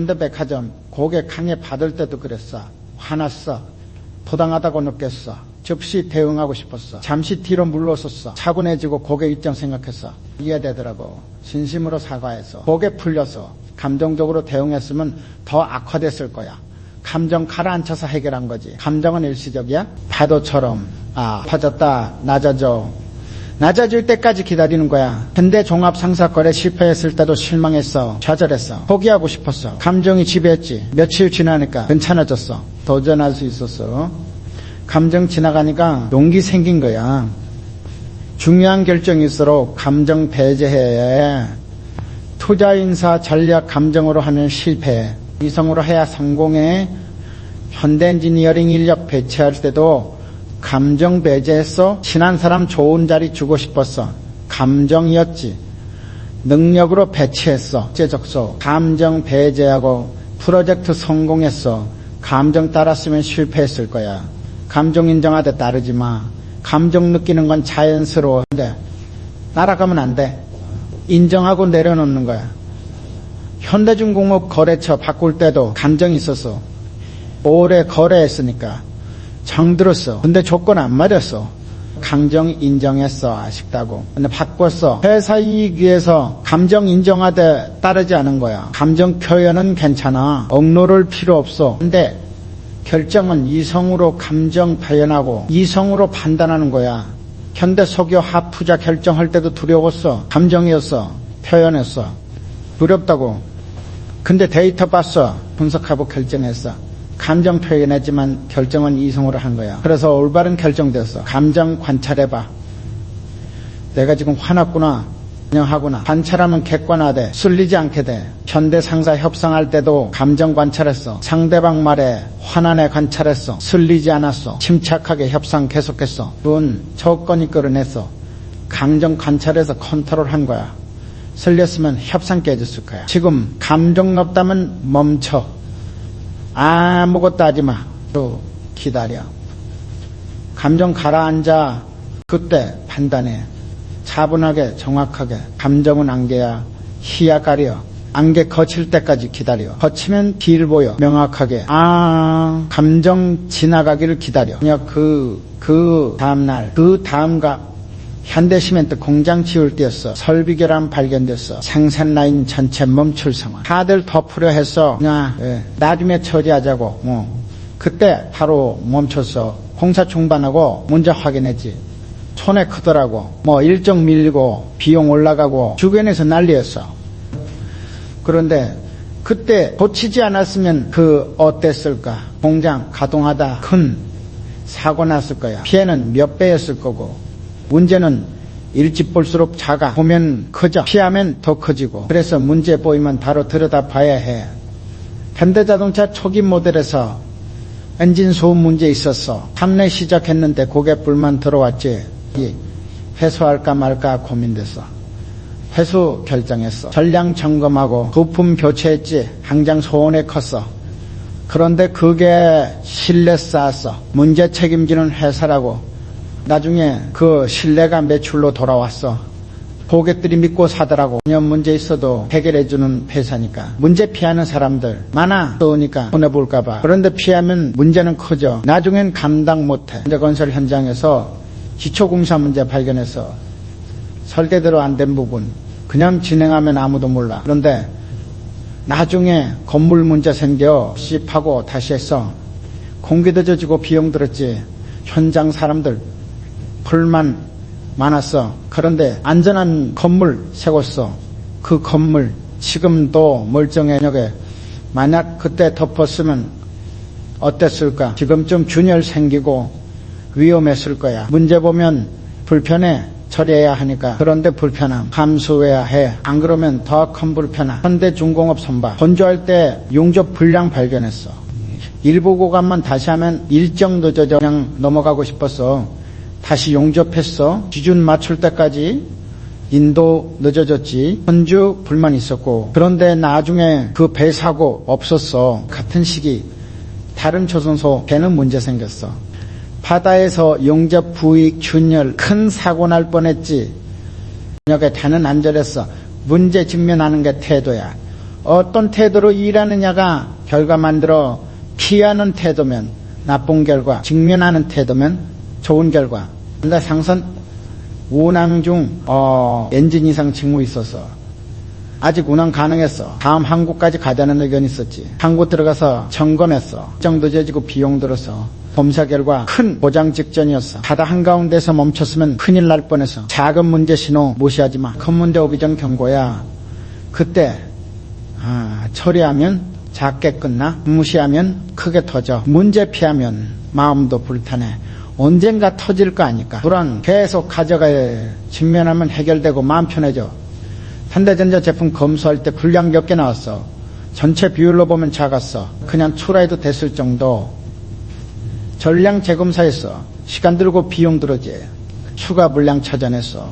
현대백화점 고객 강의 받을 때도 그랬어. 화났어. 부당하다고 느꼈어. 즉시 대응하고 싶었어. 잠시 뒤로 물러섰어. 차분해지고 고객 입장 생각했어. 이해되더라고. 진심으로 사과해서 고개 풀려서 감정적으로 대응했으면 더 악화됐을 거야. 감정 가라앉혀서 해결한 거지. 감정은 일시적이야. 파도처럼 퍼졌다 낮아져. 낮아질 때까지 기다리는 거야. 현대 종합상사거래 실패했을 때도 실망했어. 좌절했어. 포기하고 싶었어. 감정이 지배했지. 며칠 지나니까 괜찮아졌어. 도전할 수 있었어. 감정 지나가니까 용기 생긴 거야. 중요한 결정일수록 감정 배제해. 투자 인사 전략 감정으로 하는 실패. 이성으로 해야 성공해. 현대 엔지니어링 인력 배치할 때도 감정 배제했어. 친한 사람 좋은 자리 주고 싶었어. 감정이었지. 능력으로 배치했어. 제적소. 감정 배제하고 프로젝트 성공했어. 감정 따랐으면 실패했을 거야. 감정 인정하되 따르지 마. 감정 느끼는 건 자연스러운데 따라가면 안 돼. 인정하고 내려놓는 거야. 현대중공업 거래처 바꿀 때도 감정이 있었어. 오래 거래했으니까 정들었어. 근데 조건 안 맞았어. 감정 인정했어. 아쉽다고. 근데 바꿨어. 회사 이익 위해서 감정 인정하되 따르지 않은 거야. 감정 표현은 괜찮아. 억누를 필요 없어. 근데 결정은 이성으로 감정 표현하고 이성으로 판단하는 거야. 현대 석유 합투자 결정할 때도 두려웠어. 감정이었어. 표현했어. 두렵다고. 근데 데이터 봤어. 분석하고 결정했어. 감정 표현했지만 결정은 이성으로 한 거야. 그래서 올바른 결정됐어. 감정 관찰해봐. 내가 지금 화났구나. 인정하구나. 관찰하면 객관화돼. 쓸리지 않게 돼. 현대 상사 협상할 때도 감정 관찰했어. 상대방 말에 화난애 관찰했어. 쓸리지 않았어. 침착하게 협상 계속했어. 그건 조건이 끌어냈어. 감정 관찰해서 컨트롤한 거야. 쓸렸으면 협상 깨졌을 거야. 지금 감정 없다면 멈춰. 아무것도 하지 마. 또 기다려. 감정 가라앉아. 그때 판단해. 차분하게 정확하게. 감정은 안개야. 희야 가려. 안개 거칠 때까지 기다려. 거치면 길 보여. 명확하게. 감정 지나가기를 기다려. 그냥 그 다음날 그 다음가 현대시멘트 공장 지을 때였어. 설비 결함 발견됐어. 생산 라인 전체 멈출 상황. 다들 덮으려 했어. 나중에 처리하자고. 그때 바로 멈췄어. 공사 중반하고 문제 확인했지. 손해 크더라고. 일정 밀리고 비용 올라가고 주변에서 난리였어. 그런데 그때 고치지 않았으면 어땠을까? 공장 가동하다 큰 사고 났을 거야. 피해는 몇 배였을 거고. 문제는 일찍 볼수록 작아. 보면 커져. 피하면 더 커지고. 그래서 문제 보이면 바로 들여다봐야 해. 현대자동차 초기 모델에서 엔진 소음 문제 있었어. 판매 시작했는데 고객 불만 들어왔지. 회수할까 말까 고민됐어. 회수 결정했어. 전량 점검하고 부품 교체했지. 항상 소원이 컸어. 그런데 그게 신뢰 쌓았어. 문제 책임지는 회사라고. 나중에 그 신뢰가 매출로 돌아왔어. 고객들이 믿고 사더라고. 전혀 문제 있어도 해결해주는 회사니까. 문제 피하는 사람들 많아. 그러니까 손해볼까봐. 그런데 피하면 문제는 커져. 나중엔 감당 못해. 현대건설 현장에서 기초공사 문제 발견해서 설계대로 안 된 부분 그냥 진행하면 아무도 몰라. 그런데 나중에 건물 문제 생겨 씹하고 다시 했어. 공기도 젖고 비용 들었지. 현장 사람들 불만 많았어. 그런데 안전한 건물 세웠어. 그 건물 지금도 멀쩡해. 만약 그때 덮었으면 어땠을까? 지금쯤 균열 생기고 위험했을 거야. 문제 보면 불편해. 처리해야 하니까. 그런데 불편함 감수해야 해. 안 그러면 더 큰 불편함. 현대중공업 선박 건조할 때 용접 불량 발견했어. 일부 구간만 다시 하면 일정 늦어져. 그냥 넘어가고 싶었어. 다시 용접했어. 기준 맞출 때까지 인도 늦어졌지. 현주 불만 있었고. 그런데 나중에 그 배 사고 없었어. 같은 시기 다른 조선소 배는 문제 생겼어. 바다에서 용접 부익 균열 큰 사고 날 뻔했지. 저녁에 배는 안전했어. 문제 직면하는 게 태도야. 어떤 태도로 일하느냐가 결과 만들어 피하는 태도면 나쁜 결과, 직면하는 태도면 좋은 결과. 근데 상선 운항 중 엔진 이상 징후 있어서 아직 운항 가능했어. 다음 항구까지 가자는 의견이 있었지. 항구 들어가서 점검했어. 정도 재지고 비용 들어서 검사 결과 큰 고장 직전이었어. 바다 한가운데서 멈췄으면 큰일 날 뻔해서. 작은 문제 신호 무시하지 마. 큰 문제 오기 전 경고야. 그때 처리하면 작게 끝나, 무시하면 크게 터져. 문제 피하면 마음도 불타네. 언젠가 터질 거 아니까. 불안 계속 가져가야 직면하면 해결되고 마음 편해져. 현대전자 제품 검수할 때 분량 몇 개 나왔어. 전체 비율로 보면 작았어. 그냥 출하해도 됐을 정도. 전량 재검사했어. 시간 들고 비용 들었지. 추가 물량 찾아냈어.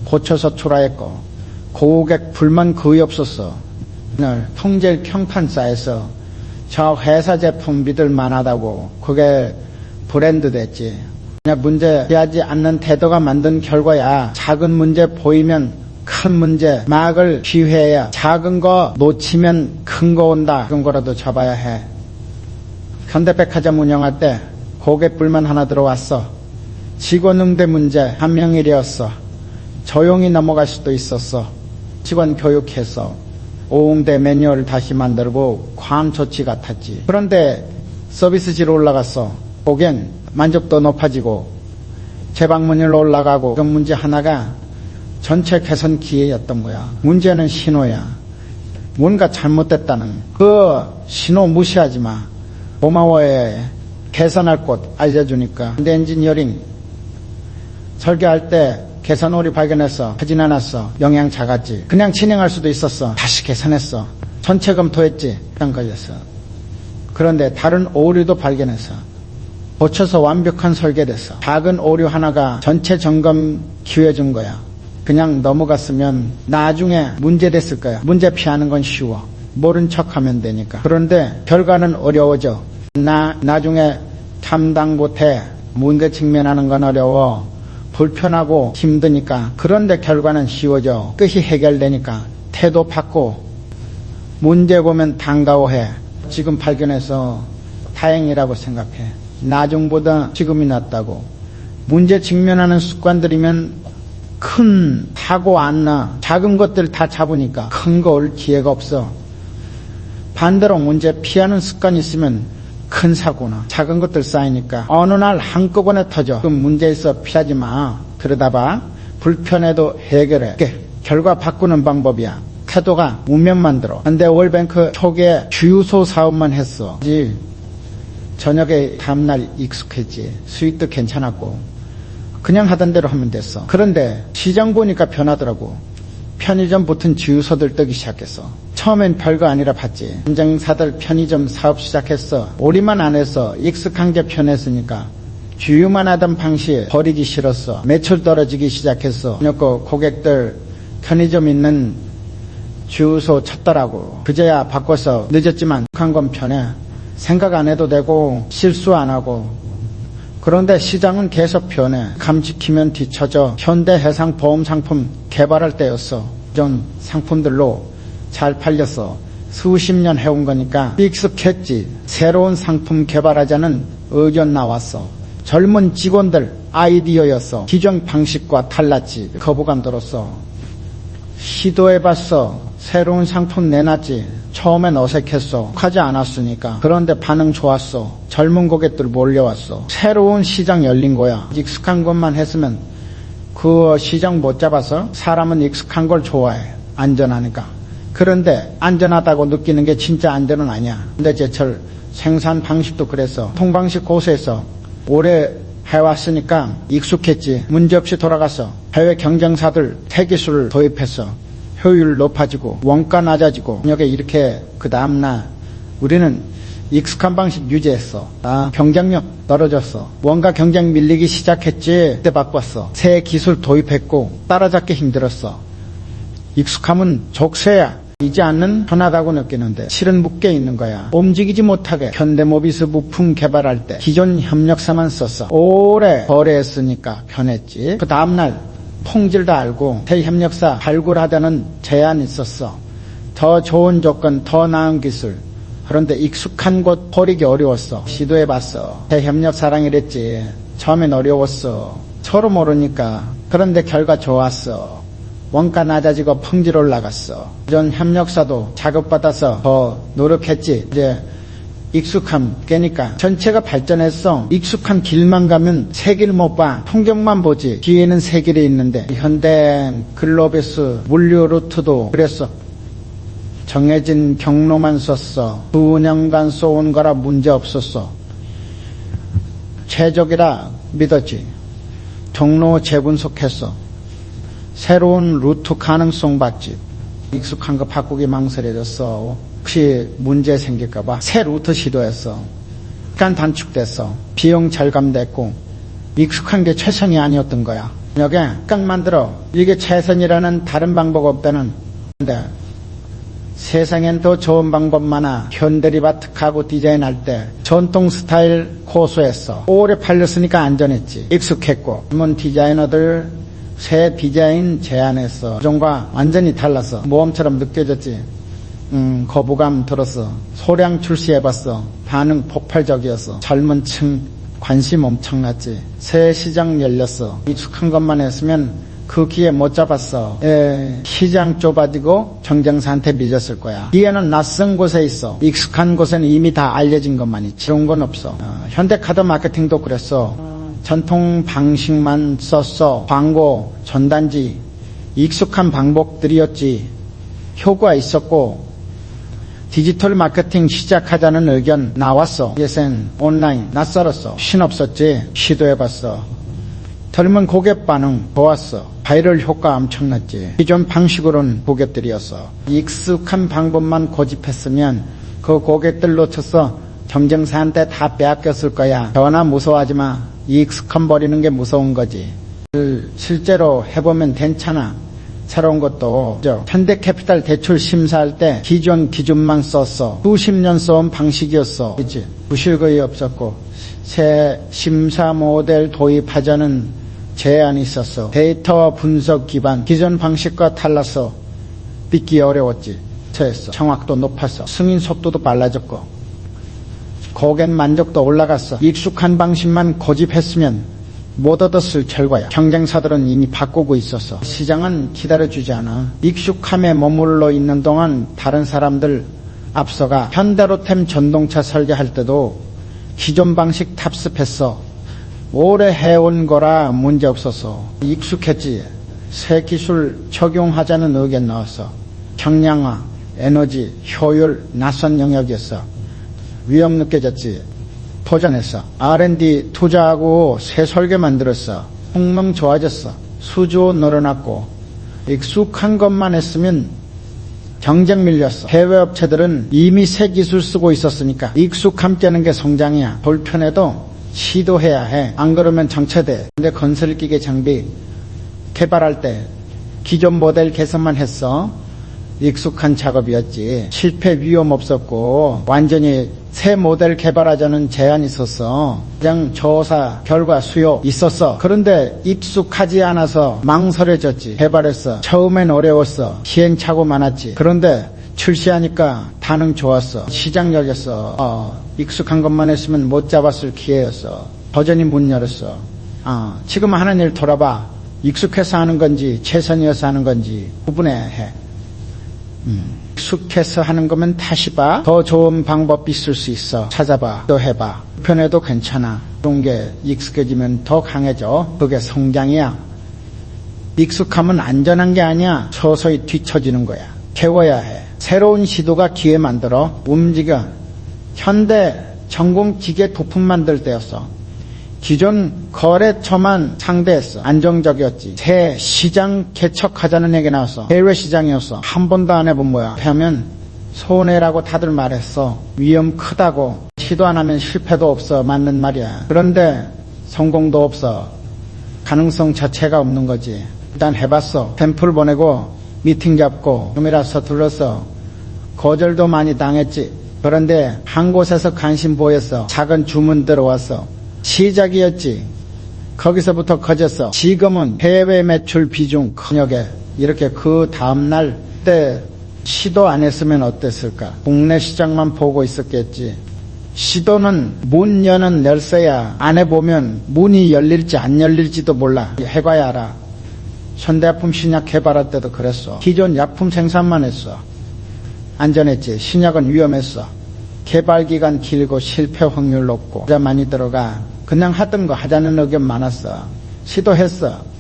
고쳐서 출하했고. 고객 불만 거의 없었어. 오늘 통제일 평판 쌓여서 저 회사 제품 믿을 만하다고 그게 브랜드 됐지. 그냥 문제 피하지 않는 태도가 만든 결과야. 작은 문제 보이면 큰 문제 막을 기회야. 작은 거 놓치면 큰 거 온다. 그런 거라도 잡아야 해. 현대백화점 운영할 때 고객 불만 하나 들어왔어. 직원 응대 문제 한 명일이었어. 조용히 넘어갈 수도 있었어. 직원 교육했어. 오응대 매뉴얼 다시 만들고 관조치 같았지. 그런데 서비스지로 올라갔어. 고객 만족도 높아지고 재방문율 올라가고. 그 문제 하나가 전체 개선 기회였던 거야. 문제는 신호야. 뭔가 잘못됐다는 그 신호 무시하지 마. 고마워해. 개선할 곳 알려주니까. 근데 엔지니어링 설계할 때 개선 오류 발견했어. 하진 않았어. 영향 작았지. 그냥 진행할 수도 있었어. 다시 개선했어. 전체 검토했지. 시간 걸렸어. 그런데 다른 오류도 발견했어. 고쳐서 완벽한 설계됐어. 작은 오류 하나가 전체 점검 기회 준 거야. 그냥 넘어갔으면 나중에 문제 됐을 거야. 문제 피하는 건 쉬워. 모른 척하면 되니까. 그런데 결과는 어려워져. 나중에 참당 못해. 문제 직면하는 건 어려워. 불편하고 힘드니까. 그런데 결과는 쉬워져. 끝이 해결되니까. 태도 바꿔. 문제 보면 반가워해. 지금 발견해서 다행이라고 생각해. 나중보다 지금이 낫다고. 문제 직면하는 습관들이면 큰 사고 안 나. 작은 것들 다 잡으니까 큰 거 올 기회가 없어. 반대로 문제 피하는 습관이 있으면 큰 사고나 작은 것들 쌓이니까 어느 날 한꺼번에 터져. 그럼 문제에서 피하지 마. 들여다봐. 불편해도 해결해. 결과 바꾸는 방법이야. 태도가 문면 만들어. 근데 월뱅크 초기에 주유소 사업만 했어. 저녁에 다음날 익숙했지. 수익도 괜찮았고. 그냥 하던 대로 하면 됐어. 그런데 시장 보니까 변하더라고. 편의점 붙은 주유소들 뜨기 시작했어. 처음엔 별거 아니라 봤지. 인증사들 편의점 사업 시작했어. 오리만 안 해서 익숙한 게 편했으니까. 주유만 하던 방식 버리기 싫었어. 매출 떨어지기 시작했어. 고객들 편의점 있는 주유소 찾더라고. 그제야 바꿔서 늦었지만 한 건 편해. 생각 안 해도 되고 실수 안 하고. 그런데 시장은 계속 변해. 감지키면 뒤처져. 현대해상 보험상품 개발할 때였어. 이전 상품들로 잘 팔렸어. 수십 년 해온 거니까 익숙했지. 새로운 상품 개발하자는 의견 나왔어. 젊은 직원들 아이디어였어. 기존 방식과 달랐지. 거부감 들었어. 시도해봤어. 새로운 상품 내놨지. 처음엔 어색했어. 하지 않았으니까. 그런데 반응 좋았어. 젊은 고객들 몰려왔어. 새로운 시장 열린 거야. 익숙한 것만 했으면 그 시장 못 잡아서. 사람은 익숙한 걸 좋아해. 안전하니까. 그런데 안전하다고 느끼는 게 진짜 안전은 아니야. 근데 제철 생산 방식도 그랬어. 통방식 고수했어. 오래 해왔으니까 익숙했지. 문제없이 돌아갔어. 해외 경쟁사들 폐기술을 도입했어. 효율 높아지고 원가 낮아지고. 저녁에 이렇게 그 다음날 우리는 익숙한 방식 유지했어. 경쟁력 떨어졌어. 뭔가 경쟁 밀리기 시작했지. 그때 바꿨어. 새 기술 도입했고 따라잡기 힘들었어. 익숙함은 족쇄야. 이지 않는 편하다고 느끼는데 실은 묶여 있는 거야. 움직이지 못하게. 현대모비스 부품 개발할 때 기존 협력사만 썼어. 오래 거래했으니까 편했지. 그 다음날 품질도 알고 새 협력사 발굴하자는 제안이 있었어. 더 좋은 조건, 더 나은 기술. 그런데 익숙한 곳 버리기 어려웠어. 시도해봤어. 대협력 사랑이랬지. 처음엔 어려웠어. 서로 모르니까. 그런데 결과 좋았어. 원가 낮아지고 품질 올라갔어. 전 협력사도 자극받아서 더 노력했지. 이제 익숙함 깨니까 전체가 발전했어. 익숙한 길만 가면 새 길 못 봐. 풍경만 보지. 뒤에는 새 길이 있는데. 현대 글로비스 물류 루트도 그랬어. 정해진 경로만 썼어. 수년간 쏘은 거라 문제 없었어. 최적이라 믿었지. 경로 재분석했어. 새로운 루트 가능성 봤지. 익숙한 거 바꾸기 망설여졌어. 혹시 문제 생길까봐 새 루트 시도했어. 시간 단축됐어. 비용 절감됐고 익숙한 게 최선이 아니었던 거야. 여기 깡 만들어. 이게 최선이라는 다른 방법 없다는. 근데 세상엔 더 좋은 방법 많아. 현대리바 특하고 디자인할 때 전통 스타일 고수했어. 오래 팔렸으니까 안전했지. 익숙했고 전문 디자이너들 새 디자인 제안했어. 그전과 완전히 달랐어. 모험처럼 느껴졌지. 거부감 들었어. 소량 출시해봤어. 반응 폭발적이었어. 젊은 층 관심 엄청났지. 새 시장 열렸어. 익숙한 것만 했으면 그 기회 못 잡았어. 시장 좁아지고 경쟁사한테 미졌을 거야. 기회는 낯선 곳에 있어. 익숙한 곳에는 이미 다 알려진 것만 있지. 그런 건 없어. 현대카드 마케팅도 그랬어. 전통 방식만 썼어. 광고, 전단지, 익숙한 방법들이었지. 효과 있었고 디지털 마케팅 시작하자는 의견 나왔어. 예센, 온라인, 낯설었어. 신없었지. 시도해봤어. 젊은 고객 반응 좋았어. 바이럴 효과 엄청났지. 기존 방식으로는 고객들이었어. 익숙한 방법만 고집했으면 그 고객들 놓쳐서 경쟁사한테 다 빼앗겼을 거야. 변화 무서워하지 마. 익숙함 버리는 게 무서운 거지. 실제로 해보면 괜찮아. 새로운 것도 현대캐피탈 대출 심사할 때 기존 기준만 썼어. 수십 년 써온 방식이었어. 그치? 부실 거의 없었고 새 심사 모델 도입하자는 제안이 있었어. 데이터 분석 기반 기존 방식과 달라서 믿기 어려웠지. 했어. 정확도 높았어. 승인 속도도 빨라졌고 고객 만족도 올라갔어. 익숙한 방식만 고집했으면 못 얻었을 결과야. 경쟁사들은 이미 바꾸고 있었어. 시장은 기다려주지 않아. 익숙함에 머물러 있는 동안 다른 사람들 앞서가. 현대로템 전동차 설계할 때도 기존 방식 탑습했어. 오래 해온 거라 문제 없었어. 익숙했지. 새 기술 적용하자는 의견 나왔어. 경량화, 에너지, 효율, 낯선 영역이었어. 위험 느껴졌지. 도전했어. R&D 투자하고 새 설계 만들었어. 성능 좋아졌어. 수조 늘어났고 익숙한 것만 했으면 경쟁 밀렸어. 해외 업체들은 이미 새 기술 쓰고 있었으니까 익숙함 깨는 게 성장이야. 불편해도 시도해야 해. 안 그러면 정체돼. 근데 건설기계 장비 개발할 때 기존 모델 개선만 했어. 익숙한 작업이었지. 실패 위험 없었고 완전히 새 모델 개발하자는 제안이 있었어. 그냥 조사 결과 수요 있었어. 그런데 익숙하지 않아서 망설여졌지. 개발했어. 처음엔 어려웠어. 시행착오 많았지. 그런데 출시하니까 반응 좋았어. 시장 열렸어. 익숙한 것만 했으면 못 잡았을 기회였어. 도전이 문 열었어. 지금 하는 일 돌아봐. 익숙해서 하는 건지 최선이어서 하는 건지 구분해. 익숙해서 하는 거면 다시 봐. 더 좋은 방법 있을 수 있어. 찾아봐. 또 해봐. 불편해도 괜찮아. 그런 게 익숙해지면 더 강해져. 그게 성장이야. 익숙함은 안전한 게 아니야. 서서히 뒤처지는 거야. 배워야 해. 새로운 시도가 기회 만들어. 움직여. 현대 전공기계 부품 만들 때였어. 기존 거래처만 상대했어. 안정적이었지. 새 시장 개척하자는 얘기 나왔어. 해외 시장이었어. 한 번도 안 해본 거야. 하면 손해라고 다들 말했어. 위험 크다고. 시도 안 하면 실패도 없어. 맞는 말이야. 그런데 성공도 없어. 가능성 자체가 없는 거지. 일단 해봤어. 샘플 보내고 미팅 잡고 rum이라서 들렀어. 거절도 많이 당했지. 그런데 한 곳에서 관심 보였어. 작은 주문 들어왔어. 시작이었지. 거기서부터 커졌어. 지금은 해외 매출 비중 큰역에 이렇게 그 다음날 때 시도 안 했으면 어땠을까? 국내 시장만 보고 있었겠지. 시도는 문 여는 열쇠야. 안 해보면 문이 열릴지 안 열릴지도 몰라. 해봐야 알아. 현대약품 신약 개발할 때도 그랬어. 기존 약품 생산만 했어. 안전했지. 신약은 위험했어. 개발기간 길고 실패 확률 높고 투자 많이 들어가. 그냥 하던 거 하자는 의견 많았어. 시도했어.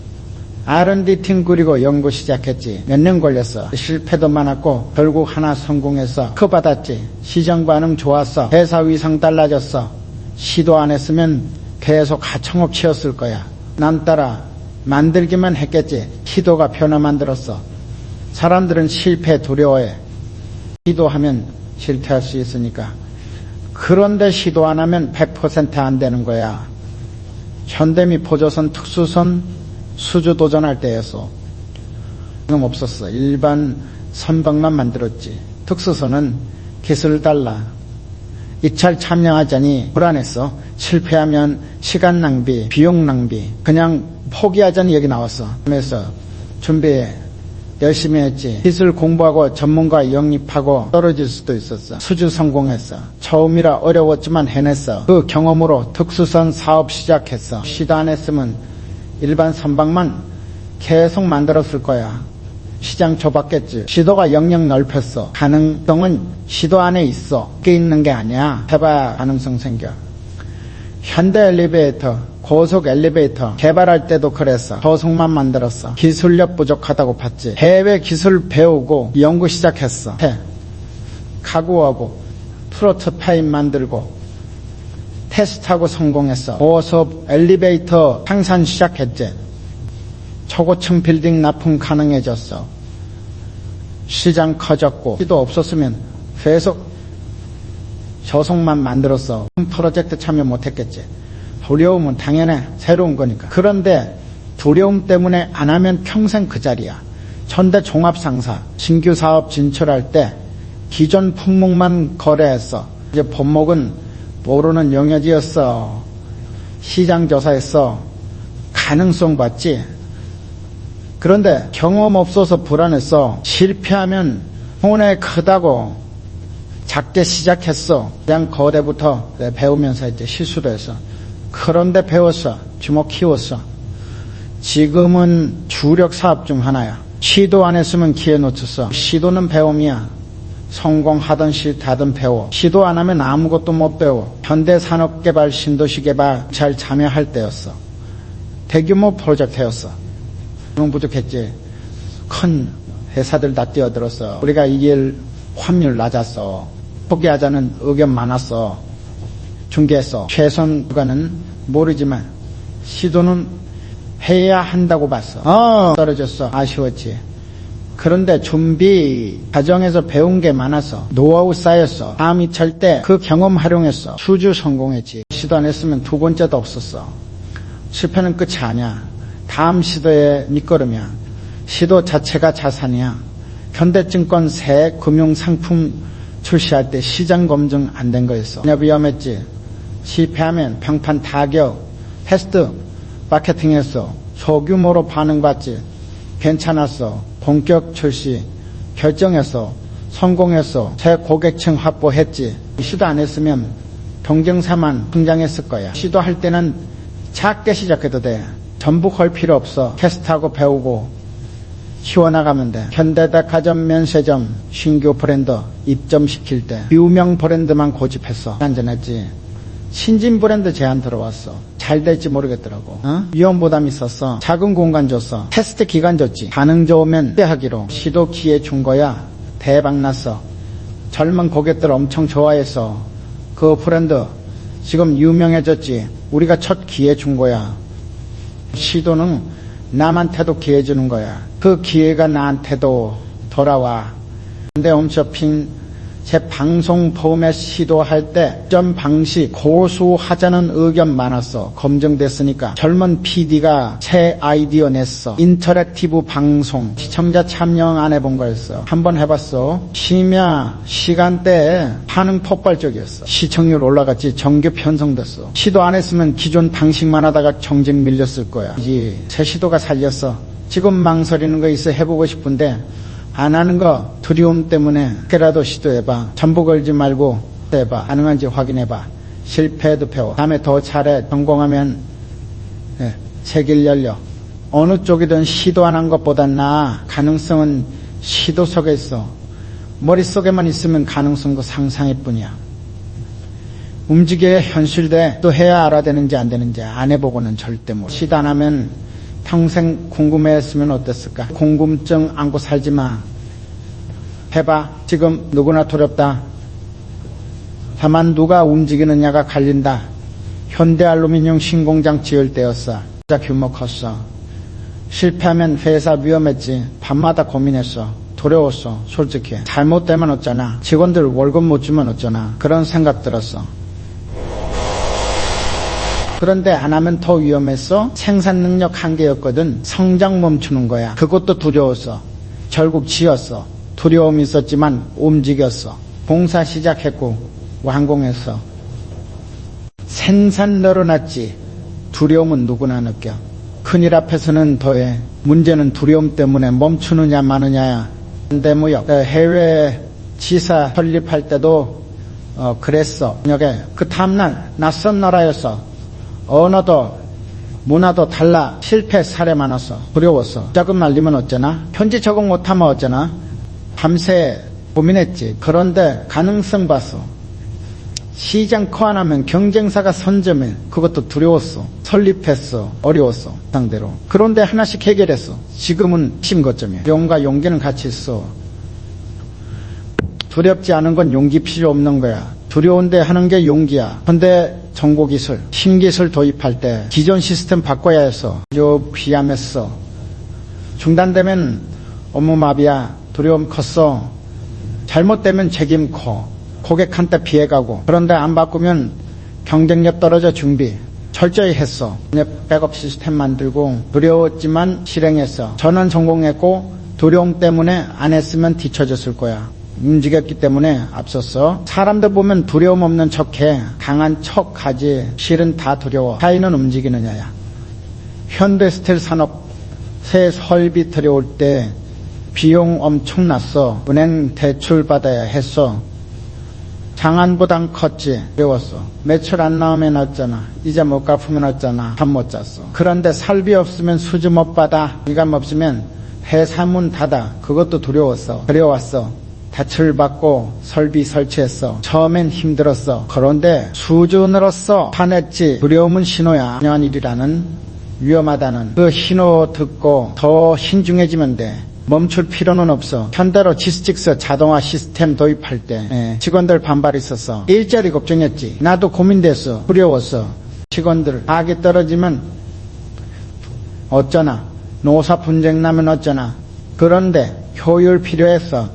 R&D 팀 꾸리고 연구 시작했지. 몇 년 걸렸어. 실패도 많았고 결국 하나 성공했어. 그 받았지. 시장 반응 좋았어. 회사 위상 달라졌어. 시도 안 했으면 계속 하청업체였을 거야. 남 따라 만들기만 했겠지. 시도가 변화 만들었어. 사람들은 실패 두려워해. 시도하면 실패할 수 있으니까. 그런데 시도 안 하면 100% 안 되는 거야. 현대미 포조선 특수선 수주 도전할 때였어. 지금 없었어. 일반 선박만 만들었지. 특수선은 기술 달라. 입찰 참여하자니 불안했어. 실패하면 시간 낭비, 비용 낭비. 그냥 포기하자니 여기 나왔어. 그래서 준비 열심히 했지. 기술 공부하고 전문가 영입하고 떨어질 수도 있었어. 수주 성공했어. 처음이라 어려웠지만 해냈어. 그 경험으로 특수선 사업 시작했어. 시도 안 했으면 일반 선박만 계속 만들었을 거야. 시장 좁았겠지. 시도가 영역 넓혔어. 가능성은 시도 안에 있어. 깨 있는 게 아니야. 해봐야 가능성 생겨. 현대 엘리베이터, 고속 엘리베이터 개발할 때도 그랬어. 저속만 만들었어. 기술력 부족하다고 봤지. 해외 기술 배우고 연구 시작했어. 각오하고 프로토타입 만들고 테스트하고 성공했어. 고속 엘리베이터 생산 시작했지. 초고층 빌딩 납품 가능해졌어. 시장 커졌고 시도 없었으면 계속 저속만 만들었어. 프로젝트 참여 못했겠지. 두려움은 당연해. 새로운 거니까. 그런데 두려움 때문에 안 하면 평생 그 자리야. 현대 종합상사 신규 사업 진출할 때 기존 품목만 거래했어. 이제 품목은 모르는 영역이었어. 시장 조사했어. 가능성 봤지. 그런데 경험 없어서 불안했어. 실패하면 손해 크다고 작게 시작했어. 그냥 거래부터 배우면서 이제 실수도 했어. 그런데 배웠어. 주먹 키웠어. 지금은 주력 사업 중 하나야. 시도 안 했으면 기회 놓쳤어. 시도는 배움이야. 성공하든 실패하든 배워. 시도 안 하면 아무것도 못 배워. 현대산업개발, 신도시개발 잘 참여할 때였어. 대규모 프로젝트였어. 너무 부족했지. 큰 회사들 다 뛰어들었어. 우리가 이길 확률 낮았어. 포기하자는 의견 많았어. 중개했어. 최선 불가는 모르지만 시도는 해야 한다고 봤어. 떨어졌어. 아쉬웠지. 그런데 준비 과정에서 배운 게 많아서 노하우 쌓였어. 다음 입찰 때 그 경험 활용했어. 수주 성공했지. 시도 안 했으면 두 번째도 없었어. 실패는 끝이 아니야. 다음 시도의 밑거름이야. 시도 자체가 자산이야. 현대증권 새 금융상품 출시할 때 시장 검증 안 된 거였어. 위험했지. 실패하면 평판 타격. 테스트 마케팅했어. 소규모로 반응받지. 괜찮았어. 본격 출시 결정했어. 성공했어. 새 고객층 확보했지. 시도 안 했으면 경쟁사만 성장했을 거야. 시도할 때는 작게 시작해도 돼. 전부 걸 필요 없어. 테스트하고 배우고 키워나가면 돼. 현대백화점, 면세점 신규 브랜드 입점시킬 때 유명 브랜드만 고집했어. 안전했지. 신진 브랜드 제안 들어왔어. 잘 될지 모르겠더라고. 위험 부담이 있었어. 작은 공간 줬어. 테스트 기간 줬지. 반응 좋으면 하기로. 시도 기회 준 거야. 대박 났어. 젊은 고객들 엄청 좋아했어. 그 브랜드 지금 유명해졌지. 우리가 첫 기회 준 거야. 시도는 남한테도 기회 주는 거야. 그 기회가 나한테도 돌아와. 근데 홈쇼핑 제 방송 포맷 시도할 때 점 방식 고수하자는 의견 많았어. 검증됐으니까. 젊은 PD가 새 아이디어 냈어. 인터랙티브 방송. 시청자 참여 안 해본 거였어. 한번 해봤어. 심야 시간대에 반응 폭발적이었어. 시청률 올라갔지. 정규 편성됐어. 시도 안 했으면 기존 방식만 하다가 정직 밀렸을 거야. 새 시도가 살렸어. 지금 망설이는 거 있어. 해보고 싶은데 안 하는 거 두려움 때문에 그라도 시도해봐. 전부 걸지 말고 해봐. 가능한지 확인해봐. 실패해도 배워. 다음에 더 잘해. 성공하면 세길 열려. 어느 쪽이든 시도 안 한 것보단 나아. 가능성은 시도 속에 있어. 머릿속에만 있으면 가능성도 상상일 뿐이야. 움직여야 현실돼. 또 해야 알아되는지 안 되는지 안 해보고는 절대 못. 시도 안 하면 평생 궁금해했으면 어땠을까? 궁금증 안고 살지 마. 해봐. 지금 누구나 두렵다. 다만 누가 움직이느냐가 갈린다. 현대알루미늄 신공장 지을 때였어. 진짜 규모 컸어. 실패하면 회사 위험했지. 밤마다 고민했어. 두려웠어. 솔직히. 잘못되면 어쩌나. 직원들 월급 못 주면 어쩌나. 그런 생각 들었어. 그런데 안 하면 더 위험했어. 생산 능력 한계였거든. 성장 멈추는 거야. 그것도 두려웠어. 결국 지었어. 두려움이 있었지만 움직였어. 공사 시작했고 완공했어. 생산 늘어났지. 두려움은 누구나 느껴. 큰일 앞에서는 더해. 문제는 두려움 때문에 멈추느냐 마느냐야. 현대무역 해외 지사 설립할 때도 그랬어. 그 다음날 낯선 나라였어. 언어도 문화도 달라. 실패 사례 많았어. 두려웠어. 자금 날리면 어쩌나. 현지 적응 못하면 어쩌나. 밤새 고민했지. 그런데 가능성 봤어. 시장 코안하면 경쟁사가 선점해. 그것도 두려웠어. 설립했어. 어려웠어. 상대로. 그런데 하나씩 해결했어. 지금은 심거점이야. 용과 용기는 같이 있어. 두렵지 않은 건 용기 필요 없는 거야. 두려운데 하는 게 용기야. 근데 정보기술, 신기술 도입할 때 기존 시스템 바꿔야 했어. 비암했어. 중단되면 업무마비야. 두려움 컸어. 잘못되면 책임 커. 고객한테 피해가고. 그런데 안 바꾸면 경쟁력 떨어져. 준비 철저히 했어. 백업 시스템 만들고 두려웠지만 실행했어. 전원 성공했고 두려움 때문에 안 했으면 뒤처졌을 거야. 움직였기 때문에 앞섰어. 사람들 보면 두려움 없는 척해. 강한 척하지. 실은 다 두려워. 차이는 움직이느냐야. 현대스틸 산업 새 설비 들여올 때 비용 엄청났어. 은행 대출 받아야 했어. 장안보단 컸지. 어려웠어. 매출 안 나오면 어쩌나. 이자 못 갚으면 어쩌나. 잠 못 잤어. 그런데 살비 없으면 수주 못 받아. 일감 없으면 회사 문 닫아. 그것도 두려웠어. 그려왔어. 대출 받고 설비 설치했어. 처음엔 힘들었어. 그런데 수주 늘었어. 화냈지. 두려움은 신호야. 중요한 일이라는, 위험하다는 그 신호 듣고 더 신중해지면 돼. 멈출 필요는 없어. 현대로지스틱스 자동화 시스템 도입할 때 직원들 반발 있었어. 일자리 걱정했지. 나도 고민됐어. 두려웠어. 직원들 악이 떨어지면 어쩌나. 노사 분쟁 나면 어쩌나. 그런데 효율 필요했어.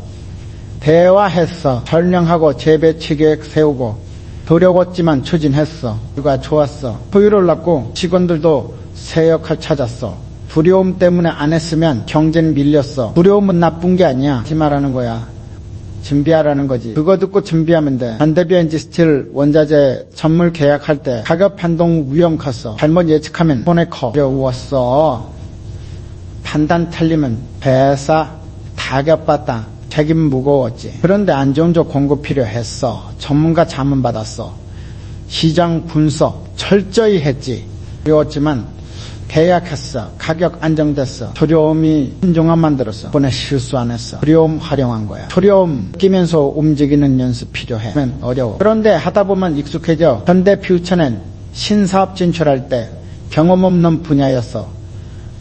대화했어. 설명하고 재배치 계획 세우고. 두려웠지만 추진했어. 이유가 좋았어. 효율을 낳고 직원들도 새 역할 찾았어. 두려움 때문에 안 했으면 경제는 밀렸어. 두려움은 나쁜 게 아니야. 하지 말라는 거야. 준비하라는 거지. 그거 듣고 준비하면 돼. 현대비엔지 스틸 원자재 선물 계약할 때 가격 변동 위험 컸어. 잘못 예측하면 손해 커. 어려웠어. 판단 틀리면 회사 타격받다. 책임 무거웠지. 그런데 안 좋은 쪽 공급 필요했어. 전문가 자문 받았어. 시장 분석 철저히 했지. 어려웠지만 계약했어. 가격 안정됐어. 두려움이 신중함 만들었어. 이번에 실수 안 했어. 두려움 활용한 거야. 두려움 느끼면서 움직이는 연습 필요해. 어려워. 그런데 하다 보면 익숙해져. 현대 퓨처는 신사업 진출할 때 경험 없는 분야였어.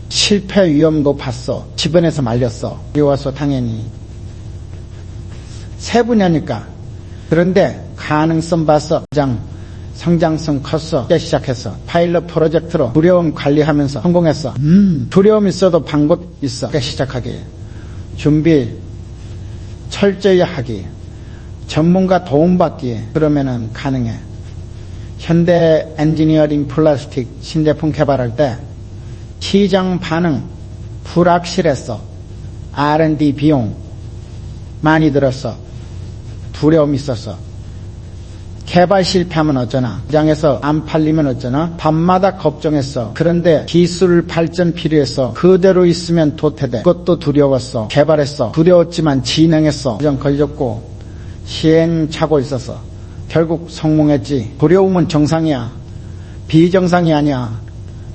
실패 위험 높았어. 주변에서 말렸어. 어려워서 당연히. 새 분야니까. 그런데 가능성 봤어. 성장성 컸어. 시작했어. 파일럿 프로젝트로 두려움 관리하면서 성공했어. 두려움 있어도 방법 있어. 시작하기. 준비 철저히 하기. 전문가 도움받기. 그러면은 가능해. 현대 엔지니어링 플라스틱 신제품 개발할 때 시장 반응 불확실했어. R&D 비용 많이 들었어. 두려움이 있었어. 개발 실패하면 어쩌나, 시장에서 안 팔리면 어쩌나 밤마다 걱정했어. 그런데 기술 발전 필요해서 그대로 있으면 도태돼. 그것도 두려웠어. 개발했어. 두려웠지만 진행했어. 시정 걸렸고 시행착오 있었어. 결국 성공했지. 두려움은 정상이야. 비정상이 아니야.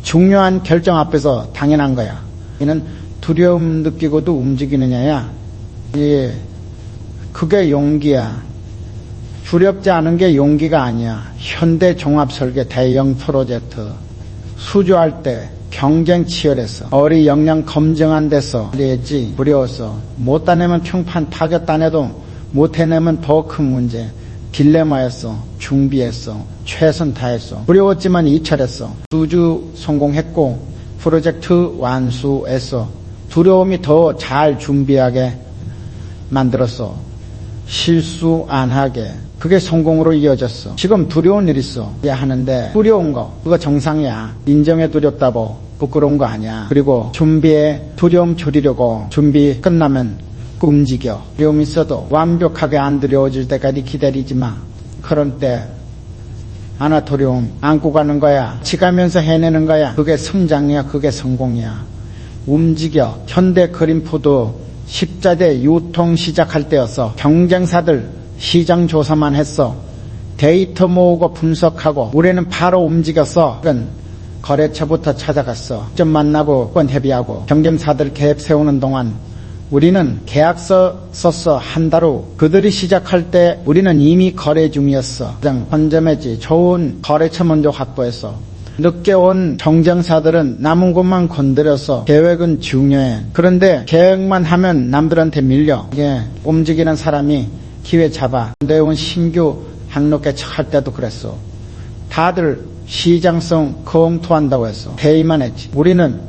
중요한 결정 앞에서 당연한 거야. 이는 두려움 느끼고도 움직이느냐야. 예, 그게 용기야. 두렵지 않은 게 용기가 아니야. 현대 종합설계 대형 프로젝트 수주할 때 경쟁 치열했어. 어리 역량 검증 안 돼서 그랬지. 두려웠어. 못 따내면 평판, 타격 따내도 못 해내면 더 큰 문제. 딜레마였어. 준비했어. 최선 다했어. 두려웠지만 이철했어. 수주 성공했고 프로젝트 완수했어. 두려움이 더 잘 준비하게 만들었어. 실수 안 하게. 그게 성공으로 이어졌어. 지금 두려운 일 있어. 하는데 두려운 거 그거 정상이야. 인정해. 두렵다고 부끄러운 거 아니야. 그리고 준비해. 두려움 줄이려고 준비 끝나면 움직여. 두려움 있어도 완벽하게 안 두려워질 때까지 기다리지 마. 그런 때 하나 두려움 안고 가는 거야. 지가면서 해내는 거야. 그게 성장이야. 그게 성공이야. 움직여. 현대 그린푸드 십자대 유통 시작할 때였어. 경쟁사들 시장 조사만 했어. 데이터 모으고 분석하고 우리는 바로 움직였어. 거래처부터 찾아갔어. 좀 만나고 건 협의하고 경쟁사들 계획 세우는 동안 우리는 계약서 썼어. 한 달 후 그들이 시작할 때 우리는 이미 거래 중이었어. 가장 번점했지. 좋은 거래처 먼저 확보했어. 늦게 온 경쟁사들은 남은 곳만 건드려서 계획은 중요해. 그런데 계획만 하면 남들한테 밀려. 이게 움직이는 사람이 기회 잡아. 내온 신규 항로계 할 때도 그랬어. 다들 시장성 검토한다고 했어. 회의만 했지. 우리는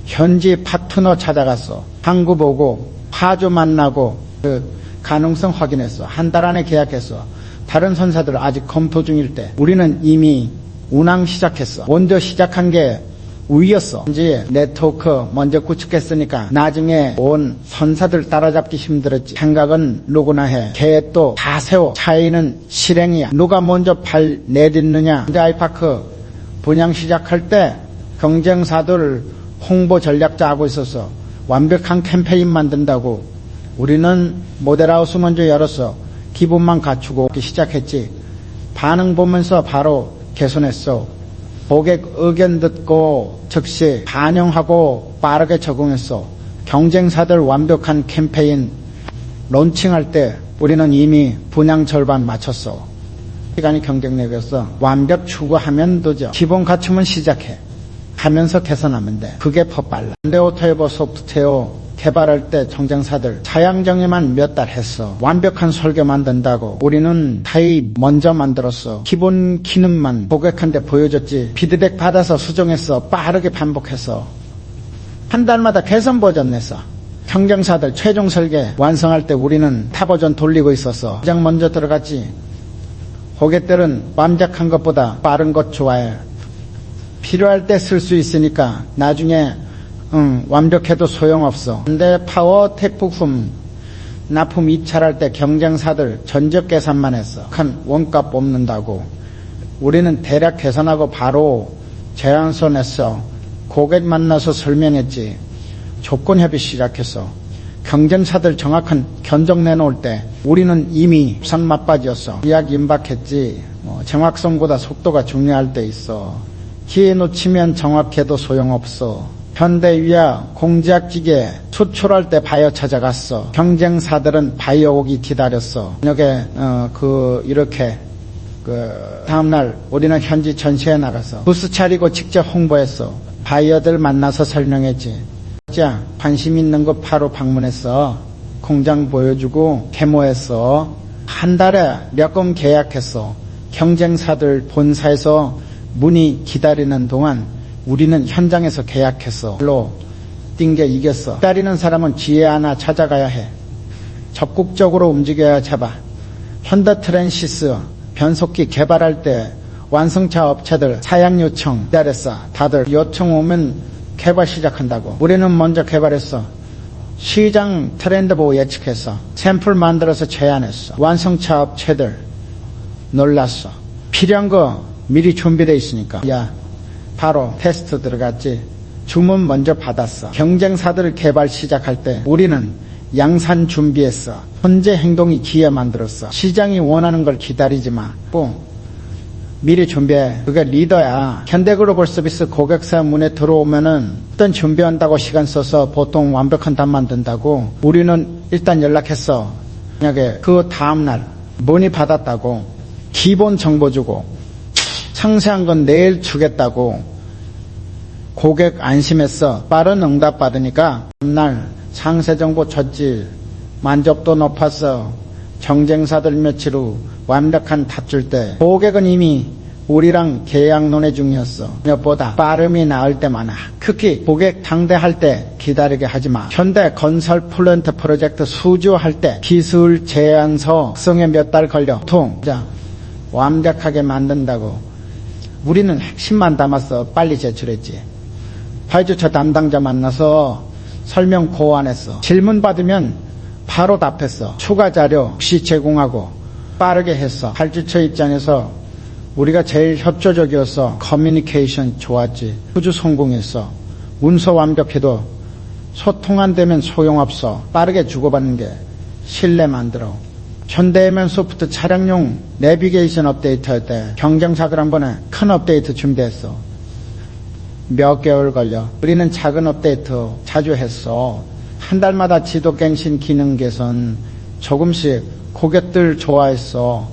현지 파트너 찾아갔어. 항구 보고 파주 만나고 그 가능성 확인했어. 한 달 안에 계약했어. 다른 선사들 아직 검토 중일 때 우리는 이미 운항 시작했어. 먼저 시작한 게 우위였어. 이제 네트워크 먼저 구축했으니까 나중에 온 선사들 따라잡기 힘들었지. 생각은 누구나 해. 계획도 다 세워. 차이는 실행이야. 누가 먼저 발 내딛느냐. 아이파크 분양 시작할 때 경쟁사들 홍보 전략 짜고 있었어. 완벽한 캠페인 만든다고. 우리는 모델하우스 먼저 열었어. 기본만 갖추고 시작했지. 반응 보면서 바로 개선했어. 고객 의견 듣고 즉시 반영하고 빠르게 적응했어. 경쟁사들 완벽한 캠페인 론칭할 때 우리는 이미 분양 절반 마쳤어. 시간이 경쟁력이었어. 완벽 추구하면 되죠. 기본 갖추면 시작해. 하면서 개선하면 돼. 그게 더 빨라. 현대오토에버 소프트웨어 개발할 때 경쟁사들 사양정의만 몇 달 했어. 완벽한 설계 만든다고. 우리는 타입 먼저 만들었어. 기본 기능만 고객한테 보여줬지. 피드백 받아서 수정했어. 빠르게 반복했어. 한 달마다 개선 버전 냈어. 경쟁사들 최종 설계 완성할 때 우리는 타 버전 돌리고 있었어. 가장 먼저 들어갔지. 고객들은 완벽한 것보다 빠른 것 좋아해. 필요할 때 쓸 수 있으니까 나중에 완벽해도 소용없어. 근데 파워 택부품 납품 입찰할 때 경쟁사들 전적 계산만 했어. 큰 원가 뽑는다고. 우리는 대략 계산하고 바로 제안서 냈어. 고객 만나서 설명했지. 조건 협의 시작했어. 경쟁사들 정확한 견적 내놓을 때 우리는 이미 산 막바지였어. 예약 임박했지. 정확성보다 속도가 중요할 때 있어. 기회 놓치면 정확해도 소용없어. 현대위아 공제약기계 수출할 때 바이오 찾아갔어. 경쟁사들은 바이오 오기 기다렸어. 저녁에 이렇게 다음날 우리는 현지 전시회 나가서 부스 차리고 직접 홍보했어. 바이오들 만나서 설명했지. 자, 관심 있는 거 바로 방문했어. 공장 보여주고 데모했어. 한 달에 몇 건 계약했어. 경쟁사들 본사에서 문의 기다리는 동안 우리는 현장에서 계약했어. 별로 뛴 게 이겼어. 기다리는 사람은 지혜 하나 찾아가야 해. 적극적으로 움직여야 잡아. 현대트랜시스 변속기 개발할 때 완성차 업체들 사양 요청 기다렸어. 다들 요청 오면 개발 시작한다고. 우리는 먼저 개발했어. 시장 트렌드 보고 예측했어. 샘플 만들어서 제안했어. 완성차 업체들 놀랐어. 필요한 거 미리 준비되어 있으니까. 야, 바로 테스트 들어갔지. 주문 먼저 받았어. 경쟁사들 개발 시작할 때 우리는 양산 준비했어. 현재 행동이 기회 만들었어. 시장이 원하는 걸 기다리지 마. 미리 준비해. 그게 리더야. 현대글로벌 서비스 고객사 문에 들어오면은 어떤 준비한다고 시간 써서 보통 완벽한 답 만든다고. 우리는 일단 연락했어. 만약에 그 다음날 문의 받았다고 기본 정보 주고 상세한 건 내일 주겠다고. 고객 안심했어. 빠른 응답 받으니까 다음날 상세 정보 줬지. 만족도 높았어. 경쟁사들 며칠 후 완벽한 답 줄 때 고객은 이미 우리랑 계약 논의 중이었어. 무엇보다 빠름이 나을 때 많아. 특히 고객 상대할 때 기다리게 하지 마. 현대 건설 플랜트 프로젝트 수주할 때 기술 제안서 작성에 몇 달 걸려. 보통 완벽하게 만든다고. 우리는 핵심만 담았어. 빨리 제출했지. 파이주처 담당자 만나서 설명 고안했어. 질문 받으면 바로 답했어. 추가 자료 혹시 제공하고 빠르게 했어. 발주처 입장에서 우리가 제일 협조적이었어. 커뮤니케이션 좋았지. 수주 성공했어. 문서 완벽해도 소통 안 되면 소용없어. 빠르게 주고받는 게 신뢰 만들어. 현대해면 소프트 차량용 내비게이션 업데이트 할 때 경쟁사들 한 번에 큰 업데이트 준비했어. 몇 개월 걸려. 우리는 작은 업데이트 자주 했어. 한 달마다 지도갱신 기능 개선 조금씩 고객들 좋아했어.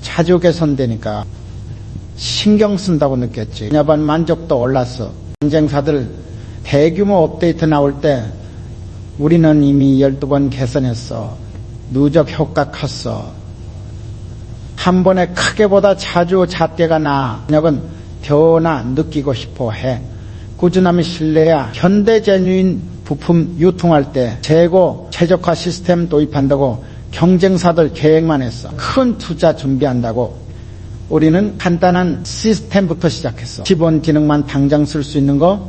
자주 개선되니까 신경 쓴다고 느꼈지. 여반 만족도 올랐어. 경쟁사들 대규모 업데이트 나올 때 우리는 이미 12번 개선했어. 누적 효과 컸어. 한 번에 크게보다 자주 잣대가 나. 여건 변화 느끼고 싶어 해. 꾸준함이 신뢰야. 현대제뉴인 부품 유통할 때 재고 최적화 시스템 도입한다고 경쟁사들 계획만 했어. 큰 투자 준비한다고. 우리는 간단한 시스템부터 시작했어. 기본 기능만 당장 쓸 수 있는 거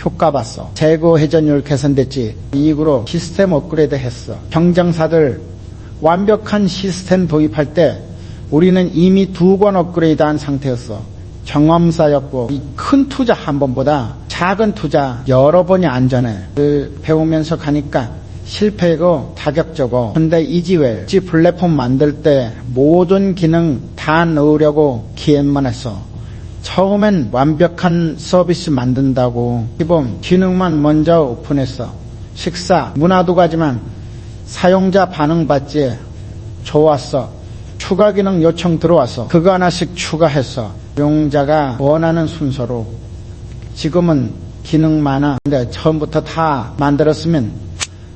효과 봤어. 재고 회전율 개선됐지. 이익으로 시스템 업그레이드 했어. 경쟁사들 완벽한 시스템 도입할 때 우리는 이미 2번 업그레이드한 상태였어. 경험사였고 이 큰 투자 한 번보다 작은 투자 여러 번이 안전해. 배우면서 가니까 실패고 타격적고. 근데 이지웰 플랫폼 만들 때 모든 기능 다 넣으려고 기획만 했어. 처음엔 완벽한 서비스 만든다고 기본 기능만 먼저 오픈했어. 식사 문화 두 가지만 사용자 반응 봤지. 좋았어. 추가 기능 요청 들어왔어. 그거 하나씩 추가했어. 사용자가 원하는 순서로. 지금은 기능 많아. 근데 처음부터 다 만들었으면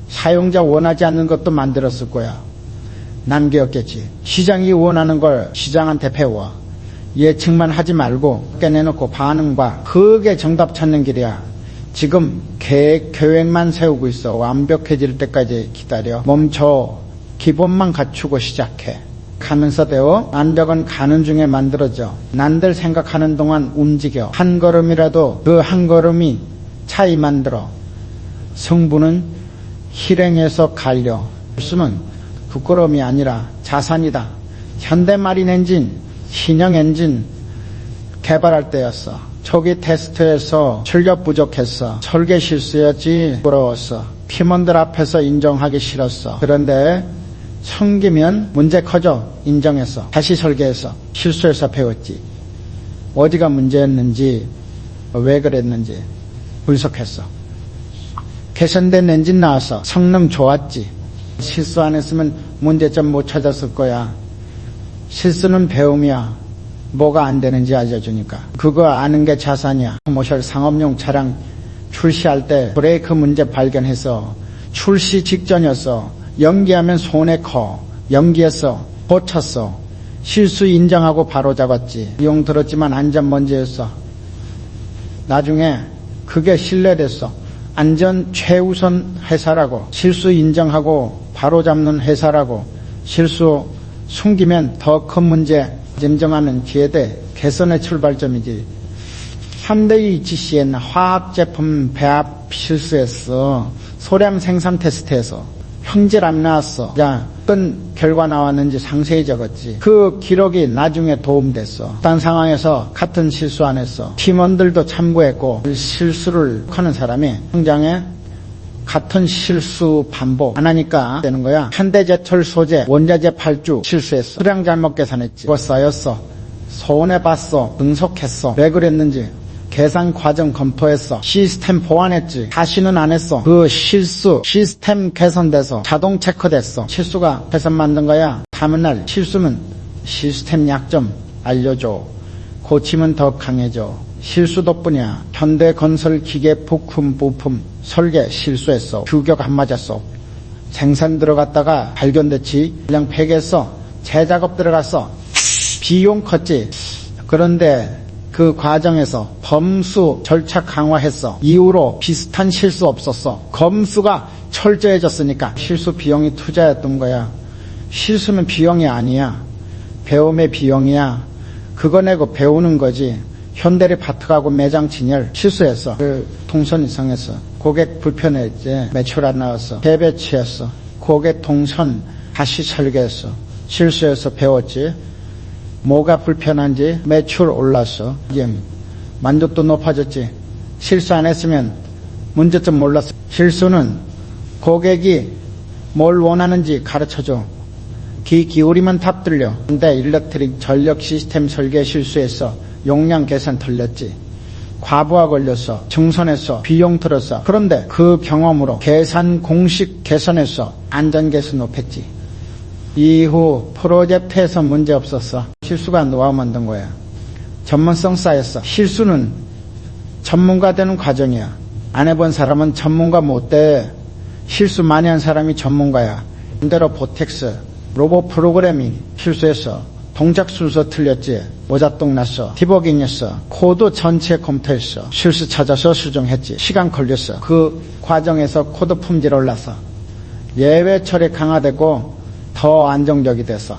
사용자 원하지 않는 것도 만들었을 거야. 남겼겠지. 시장이 원하는 걸 시장한테 배워. 예측만 하지 말고 깨내놓고 반응 봐. 그게 정답 찾는 길이야. 지금 계획만 세우고 있어. 완벽해질 때까지 기다려. 멈춰. 기본만 갖추고 시작해. 가면서 배워. 완벽은 가는 중에 만들어져. 난들 생각하는 동안 움직여. 한 걸음이라도 그 한 걸음이 차이 만들어. 성부는 실행해서 갈려. 말씀은 부끄러움이 아니라 자산이다. 현대마린 엔진, 신형 엔진 개발할 때였어. 초기 테스트에서 출력 부족했어. 설계 실수였지. 부끄러웠어. 팀원들 앞에서 인정하기 싫었어. 그런데 성기면 문제 커져. 인정했어. 다시 설계해서 실수해서 배웠지. 어디가 문제였는지 왜 그랬는지 분석했어. 개선된 엔진 나왔어. 성능 좋았지. 실수 안 했으면 문제점 못 찾았을 거야. 실수는 배움이야. 뭐가 안 되는지 알려주니까. 그거 아는 게 자산이야. 모셜 상업용 차량 출시할 때 브레이크 문제 발견해서 출시 직전이었어. 연기하면 손해 커. 연기했어. 고쳤어. 실수 인정하고 바로 잡았지. 비용 들었지만 안전 먼저였어. 나중에 그게 신뢰됐어. 안전 최우선 회사라고. 실수 인정하고 바로 잡는 회사라고. 실수 숨기면 더 큰 문제 인정하는 기회대. 개선의 출발점이지. 현대의 GCN 화학제품 배합 실수했어. 소량 생산 테스트에서 형제람이 나왔어. 야, 어떤 결과 나왔는지 상세히 적었지. 그 기록이 나중에 도움됐어. 딴 상황에서 같은 실수 안 했어. 팀원들도 참고했고 실수를 하는 사람이 현장에 같은 실수 반복 안 하니까 되는 거야. 현대제철 소재 원자재 8주 실수했어. 수량 잘못 계산했지. 그거 쌓였어. 손해봤어. 분석했어. 왜 그랬는지 계산 과정 검토했어. 시스템 보완했지. 다시는 안 했어. 그 실수 시스템 개선돼서 자동 체크됐어. 실수가 개선 만든 거야. 다음날 실수면 시스템 약점 알려줘. 고치면 더 강해져. 실수 덕분이야. 현대건설 기계 부품 설계 실수했어. 규격 안 맞았어. 생산 들어갔다가 발견됐지. 그냥 폐기했어. 재작업 들어갔어. 비용 컸지. 그런데 그 과정에서 검수 절차 강화했어. 이후로 비슷한 실수 없었어. 검수가 철저해졌으니까 실수 비용이 투자였던 거야. 실수는 비용이 아니야. 배움의 비용이야. 그거 내고 배우는 거지. 현대리파트하고 매장 진열 실수했어. 그 동선 이상했어. 고객 불편했지. 매출 안 나왔어. 재배치했어. 고객 동선 다시 설계했어. 실수해서 배웠지. 뭐가 불편한지 매출 올랐어. 이제 만족도 높아졌지. 실수 안 했으면 문제점 몰랐어. 실수는 고객이 뭘 원하는지 가르쳐줘. 귀 기울이면 답 들려. 근데 일렉트릭 전력 시스템 설계 실수했어. 용량 계산 틀렸지. 과부하 걸렸어. 증선했어. 비용 들었어. 그런데 그 경험으로 계산 공식 개선했어. 안전 개선 높였지. 이후 프로젝트에서 문제 없었어. 실수가 노하우 만든 거야. 전문성 쌓였어. 실수는 전문가 되는 과정이야. 안 해본 사람은 전문가 못 돼. 실수 많이 한 사람이 전문가야. 반대로 보텍스 로봇 프로그래밍 실수했어. 동작 순서 틀렸지. 오작동 났어. 디버깅했어. 코드 전체 검토했어. 실수 찾아서 수정했지. 시간 걸렸어. 그 과정에서 코드 품질 올랐어. 예외 처리 강화되고 더 안정적이 됐어.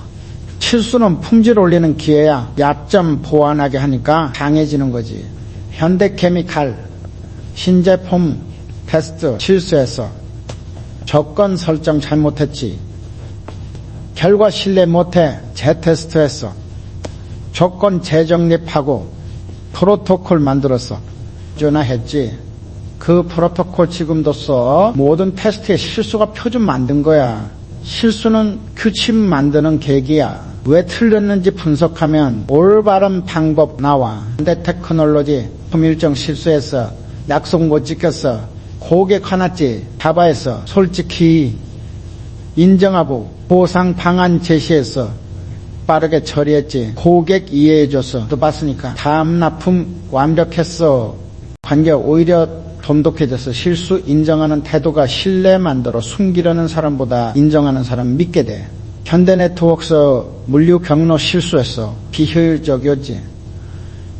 실수는 품질 올리는 기회야. 약점 보완하게 하니까 강해지는 거지. 현대케미칼 신제품 테스트 실수했어. 조건 설정 잘못했지. 결과 신뢰 못해 재테스트했어. 조건 재정립하고 프로토콜 만들었어. 전화했지. 그 프로토콜 지금도 써. 모든 테스트에 실수가 표준 만든 거야. 실수는 규칙 만드는 계기야. 왜 틀렸는지 분석하면 올바른 방법 나와. 현대 테크놀로지 일정 실수했어. 약속 못 지켰어. 고객 화났지. 자바했어. 솔직히 인정하고 보상 방안 제시했어. 빠르게 처리했지. 고객 이해해줬어. 또 봤으니까 다음 납품 완벽했어. 관계 오히려 돈독해져서 실수 인정하는 태도가 신뢰 만들어. 숨기려는 사람보다 인정하는 사람 믿게 돼. 현대네트워크에서 물류 경로 실수했어. 비효율적이었지.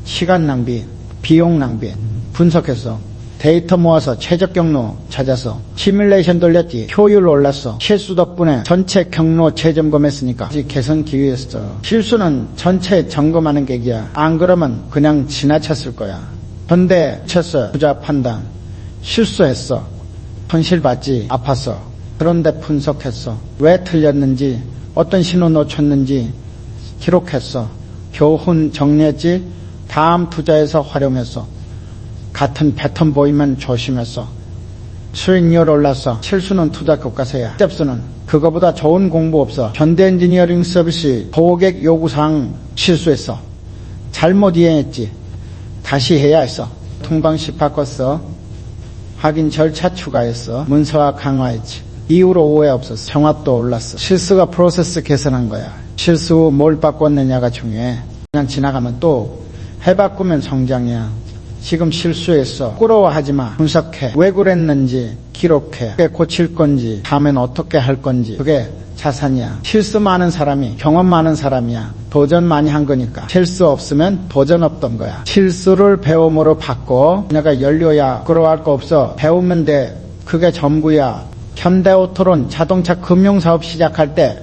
시간 낭비, 비용 낭비. 분석했어. 데이터 모아서 최적 경로 찾아서 시뮬레이션 돌렸지. 효율 올랐어. 실수 덕분에 전체 경로 재점검했으니까 아직 개선 기회였어. 실수는 전체 점검하는 계기야. 안 그러면 그냥 지나쳤을 거야. 현대 쳤어. 투자 판단 실수했어. 손실받지. 아팠어. 그런데 분석했어. 왜 틀렸는지 어떤 신호 놓쳤는지 기록했어. 교훈 정리했지. 다음 투자에서 활용했어. 같은 패턴 보이면 조심했어. 수익률 올랐어. 실수는 투자 교과서야. 스텝스는 그거보다 좋은 공부 없어. 현대 엔지니어링 서비스 고객 요구사항 실수했어. 잘못 이해했지. 다시 해야 했어. 통방식 바꿨어. 확인 절차 추가했어. 문서화 강화했지. 이후로 오해 없었어. 정확도 올랐어. 실수가 프로세스 개선한 거야. 실수 후 뭘 바꿨느냐가 중요해. 그냥 지나가면 또 해바꾸면 성장이야. 지금 실수했어. 부끄러워하지 마. 분석해. 왜 그랬는지 기록해. 어떻게 고칠 건지, 다음엔 어떻게 할 건지. 그게 자산이야. 실수 많은 사람이 경험 많은 사람이야. 도전 많이 한 거니까. 실수 없으면 도전 없던 거야. 실수를 배움으로 바꿔. 내가 연료야. 부끄러워할 거 없어. 배우면 돼. 그게 전부야. 현대오토론 자동차 금융사업 시작할 때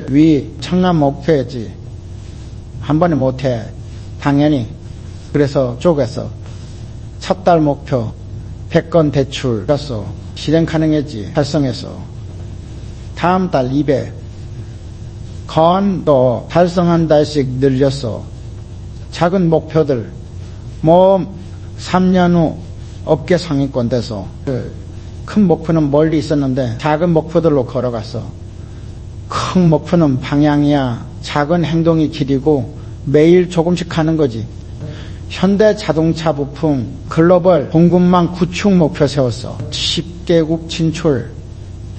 위 청남 목표였지. 한 번에 못해. 당연히. 그래서 쪼개서 첫 달 목표 100건 대출 였어. 실행 가능했지. 달성했어. 다음 달 200. 건도 달성한 달씩 늘렸어. 작은 목표들, 3년 후 업계 상위권 돼서, 큰 목표는 멀리 있었는데, 작은 목표들로 걸어갔어. 큰 목표는 방향이야. 작은 행동이 길이고, 매일 조금씩 하는 거지. 현대 자동차 부품 글로벌 공급망 구축 목표 세웠어. 10개국 진출,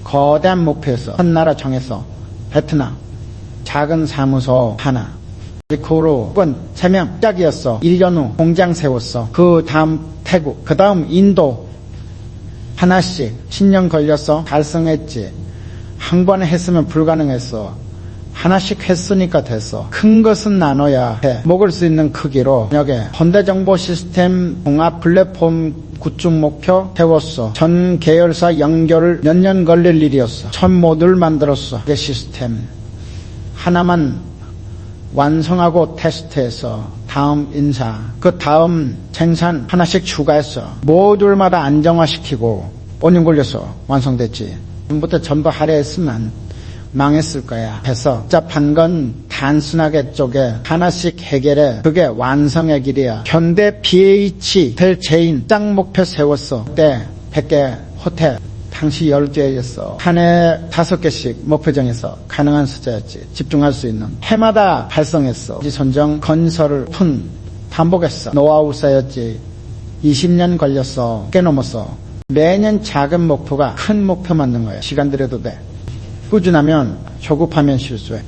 거대한 목표였어. 한 나라 정했어. 베트남. 작은 사무소 하나. 그로 3명 짝이었어. 1년 후 공장 세웠어. 그 다음 태국, 그 다음 인도. 하나씩 10년 걸렸어. 달성했지. 한 번에 했으면 불가능했어. 하나씩 했으니까 됐어. 큰 것은 나눠야 해. 먹을 수 있는 크기로. 여기 현대정보 시스템 종합 플랫폼 구축 목표 세웠어. 전 계열사 연결을 몇 년 걸릴 일이었어. 첫 모듈 만들었어. 그 시스템 하나만 완성하고 테스트해서 다음 인사, 그 다음 생산 하나씩 추가했어. 모듈마다 안정화시키고 5년 걸렸어. 완성됐지. 지금부터 전부 하려 했으면 망했을 거야. 해서 복잡한 건 단순하게 쪼개 하나씩 해결해. 그게 완성의 길이야. 현대 BH 될 체인 짱 목표 세웠어. 그때 100개 호텔 당시 12개였어. 한 해 5개씩 목표 정해서 가능한 숫자였지. 집중할 수 있는. 해마다 발성했어. 선정 건설을 반복했어. 노하우 쌓였지. 20년 걸렸어. 꽤 넘었어. 매년 작은 목표가 큰 목표 만든 거야. 시간 들여도 돼. 꾸준하면, 조급하면 실수해.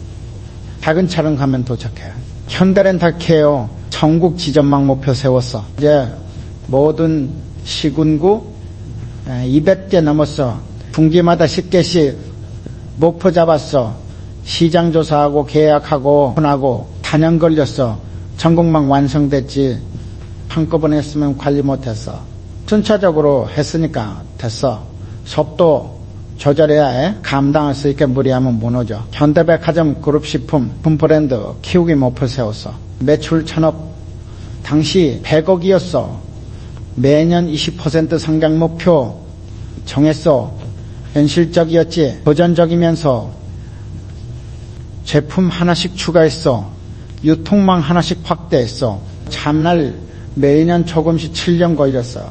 작은 차량 가면 도착해. 현대렌탈케어 전국 지점망 목표 세웠어. 이제 모든 시군구 200개 넘었어. 분기마다 10개씩 목표 잡았어. 시장 조사하고 계약하고 혼하고 단연 걸렸어. 전국망 완성됐지. 한꺼번에 했으면 관리 못했어. 순차적으로 했으니까 됐어. 속도 조절해야 해. 감당할 수 있게 무리하면 무너져. 현대백화점 그룹식품 브랜드 키우기 목표 세웠어. 매출 1000억. 당시 100억이었어. 매년 20% 성장 목표 정했어. 현실적이었지. 도전적이면서 제품 하나씩 추가했어. 유통망 하나씩 확대했어. 참날 매년 조금씩 7년 걸렸어.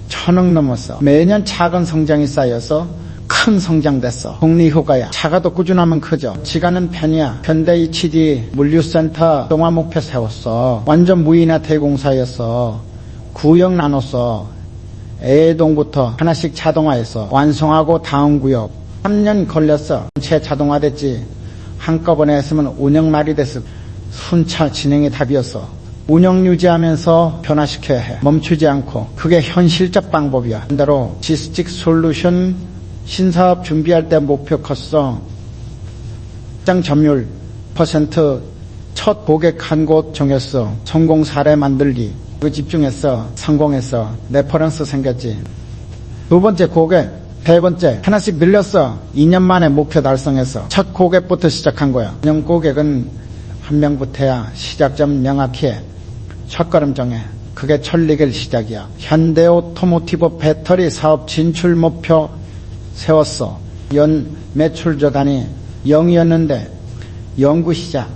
1000억 넘었어. 매년 작은 성장이 쌓여서 큰 성장됐어. 복리효과야. 차가도 꾸준하면 크죠. 지가는 편이야. 현대 HD 물류센터 동화 목표 세웠어. 완전 무인화 대공사였어. 구역 나눴어. 애동부터 하나씩 자동화했어. 완성하고 다음 구역 3년 걸렸어. 전체 자동화됐지. 한꺼번에 했으면 운영 말이 됐어. 순차 진행이 답이었어. 운영 유지하면서 변화시켜야 해. 멈추지 않고. 그게 현실적 방법이야. 반대로 지스틱 솔루션 신사업 준비할 때 목표 컸어. 시장 점유율 % 첫 고객 한 곳 정했어. 성공 사례 만들기. 그 집중했어. 성공했어. 레퍼런스 생겼지. 두 번째 고객, 세 번째 하나씩 늘렸어. 2년 만에 목표 달성했어. 첫 고객부터 시작한 거야. 운영 고객은 한 명부터야. 시작점 명확히 해. 첫걸음 정해. 그게 천리길 시작이야. 현대 오토모티브 배터리 사업 진출 목표 세웠어. 연 매출 저단이 0이었는데 연구 시작.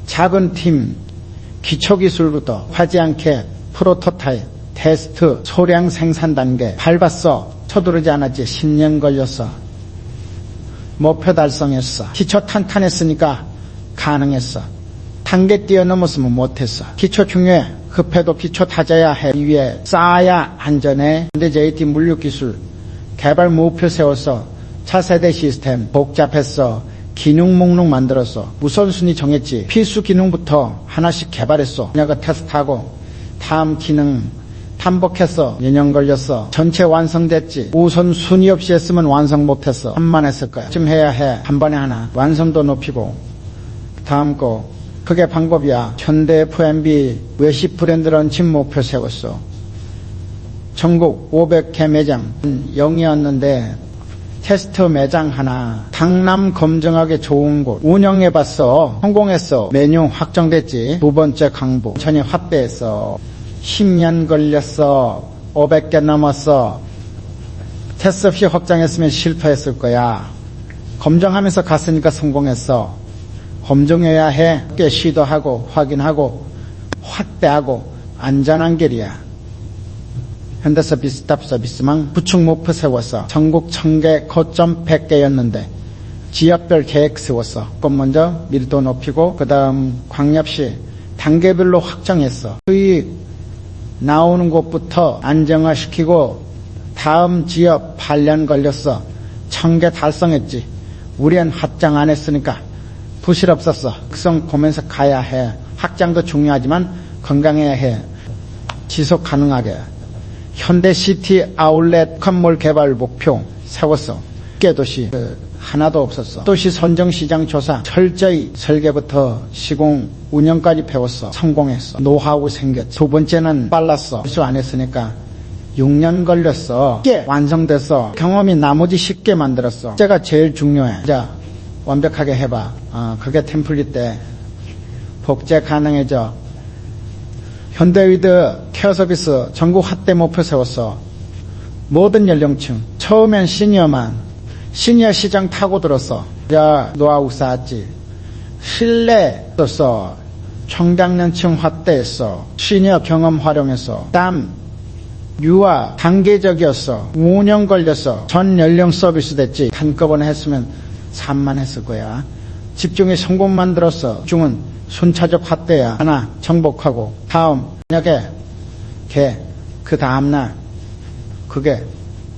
작은 팀, 기초기술부터 하지 않게 프로토타입, 테스트, 소량 생산 단계 밟았어. 서두르지 않았지. 10년 걸렸어. 목표 달성했어. 기초 탄탄했으니까 가능했어. 단계 뛰어넘었으면 못했어. 기초 중요해. 급해도 기초 다져야 해. 위에 쌓아야 안전해. 현대 JT 물류기술 개발 목표 세웠어. 차세대 시스템 복잡했어. 기능 목록 만들었어. 우선순위 정했지. 필수 기능부터 하나씩 개발했어. 그녀가 테스트하고 다음 기능 반복했어. 몇 년 걸렸어. 전체 완성됐지. 우선순위 없이 했으면 완성 못했어. 한 번 했을 거야. 좀 해야 해. 한 번에 하나. 완성도 높이고 다음 거. 그게 방법이야. 현대 F&B 외식 브랜드 런칭 목표 세웠어. 전국 500개 매장 0이었는데 테스트 매장 하나. 강남 검증하기 좋은 곳 운영해봤어. 성공했어. 메뉴 확정됐지. 두 번째 강북 천천히 확대했어. 10년 걸렸어. 500개 넘었어. 테스트 없이 확장했으면 실패했을 거야. 검증하면서 갔으니까 성공했어. 검증해야 해. 꽤 시도하고 확인하고 확대하고 안전한 길이야. 현대서 비스탑 서비스망 구축 목표 세웠어. 전국 1000개 거점 100개였는데 지역별 계획 세웠어. 그건 먼저 밀도 높이고 그 다음 광역시 단계별로 확정했어. 수익 나오는 곳부터 안정화시키고 다음 지역 8년 걸렸어. 1000개 달성했지. 우리는 확장 안 했으니까 부실 없었어. 특성 보면서 가야 해. 확장도 중요하지만 건강해야 해. 지속 가능하게. 현대시티 아울렛 건물 개발 목표 세웠어. 깨도시 하나도 없었어. 도시 선정시장 조사 철저히 설계부터 시공 운영까지 배웠어. 성공했어. 노하우 생겼지. 두 번째는 빨랐어. 실수 안 했으니까 6년 걸렸어. 쉽게 완성됐어. 경험이 나머지 쉽게 만들었어. 제가 제일 중요해. 자, 완벽하게 해봐. 그게 템플릿 때 복제 가능해져. 현대위드 케어 서비스 전국 확대 목표 세웠어. 모든 연령층. 처음엔 시니어 시장 타고 들었어. 자, 노하우 쌓았지. 실내 썼어. 청장년층 확대했어. 시니어 경험 활용했어. 유아 단계적이었어. 5년 걸렸어. 전 연령 서비스 됐지. 한꺼번에 했으면 산만했을 거야. 집중에 성공 만들었어. 집중은 순차적 확대야. 하나 정복하고 다음 저녁에 그 다음날 그게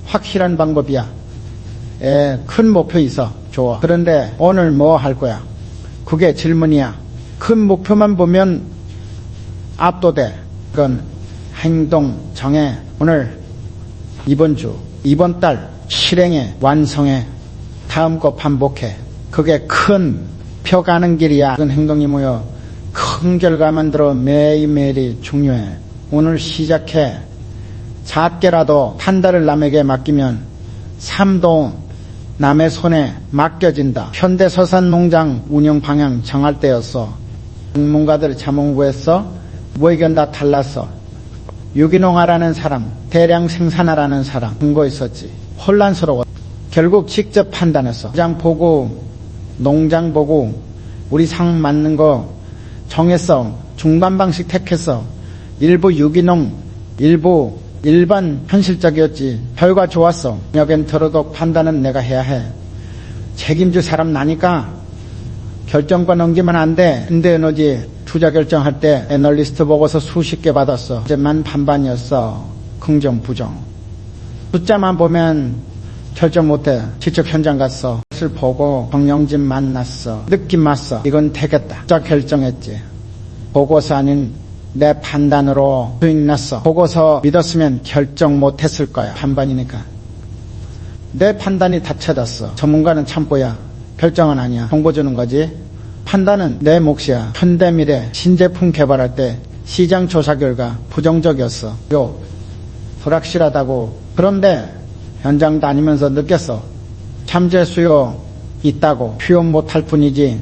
확실한 방법이야. 큰 목표 있어. 좋아. 그런데 오늘 뭐 할 거야? 그게 질문이야. 큰 목표만 보면 압도돼. 그건 행동 정해. 오늘 이번 주 이번 달 실행해. 완성해. 다음 거 반복해. 그게 큰 펴가는 길이야. 그건 행동이 모여 큰 결과 만들어 매일매일이 중요해. 오늘 시작해. 작게라도 한 달을 남에게 맡기면 삶도 남의 손에 맡겨진다. 현대서산농장 운영 방향 정할 때였어. 전문가들 자문구했어. 뭐 의견 다 달랐어. 유기농하라는 사람, 대량 생산하라는 사람 근거 있었지. 혼란스러워. 결국 직접 판단했어. 시장 보고 농장 보고 우리 상 맞는 거 정했어. 중간 방식 택했어. 일부 유기농, 일부 일반 현실적이었지. 결과 좋았어. 여긴 들어도 판단은 내가 해야 해. 책임질 사람 나니까 결정권 넘기면 안 돼. 현대에너지 투자 결정할 때 애널리스트 보고서 수십 개 받았어. 이제만 반반이었어. 긍정 부정. 숫자만 보면 결정 못해. 직접 현장 갔어. 것을 보고 정영진 만났어. 느낌 왔어. 이건 되겠다. 자 결정했지. 보고서 아닌 내 판단으로 수익 났어. 보고서 믿었으면 결정 못했을 거야. 반반이니까. 내 판단이 다 찾았어. 전문가는 참고야. 결정은 아니야. 정보 주는 거지. 판단은 내 몫이야. 현대미래 신제품 개발할 때 시장 조사 결과 부정적이었어. 불확실하다고. 그런데 현장 다니면서 느꼈어. 잠재 수요 있다고. 표현 못할 뿐이지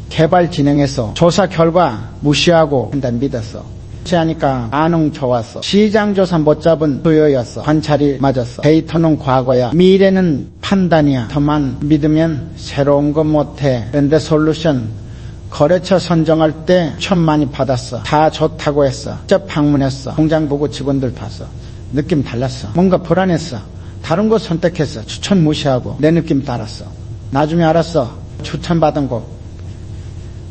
개발 진행했어. 조사 결과 무시하고 판단 믿었어. 무시하니까 반응 좋았어. 시장 조사 못 잡은 수요였어. 관찰이 맞았어. 데이터는 과거야. 미래는 판단이야. 더만 믿으면 새로운 거 못해. 그런데 솔루션 거래처 선정할 때 추천 많이 받았어. 다 좋다고 했어. 직접 방문했어. 공장 보고 직원들 봤어. 느낌 달랐어. 뭔가 불안했어. 다른 거 선택했어. 추천 무시하고 내 느낌 따랐어. 나중에 알았어. 추천받은 거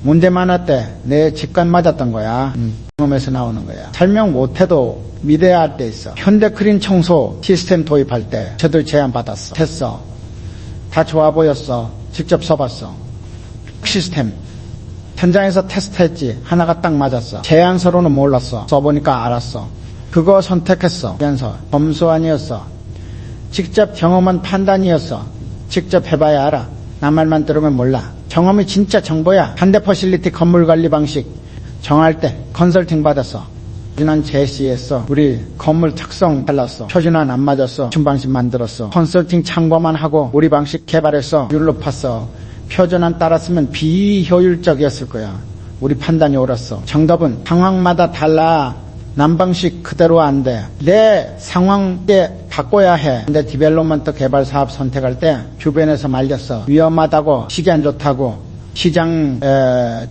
문제 많았대. 내 직관 맞았던 거야. 경험에서 나오는 거야. 설명 못해도 믿어야 할 때 있어. 현대크린 청소 시스템 도입할 때 저들 제안 받았어. 했어. 다 좋아 보였어. 직접 써봤어. 시스템 현장에서 테스트했지. 하나가 딱 맞았어. 제안서로는 몰랐어. 써보니까 알았어. 그거 선택했어. 제안서 점수 아니었어. 직접 경험한 판단이었어. 직접 해봐야 알아. 남 말만 들으면 몰라. 경험이 진짜 정보야. 현대 퍼실리티 건물 관리 방식 정할 때 컨설팅 받았어. 표준안 제시했어. 우리 건물 특성 달랐어. 표준안 안 맞았어. 준 방식 만들었어. 컨설팅 참고만 하고 우리 방식 개발했어. 효율 높았어. 표준안 따랐으면 비효율적이었을 거야. 우리 판단이 옳았어. 정답은 상황마다 달라. 남방식 그대로 안 돼. 내 상황에 바꿔야 해. 근데 디벨롭먼트 개발 사업 선택할 때 주변에서 말렸어. 위험하다고, 시기 안 좋다고. 시장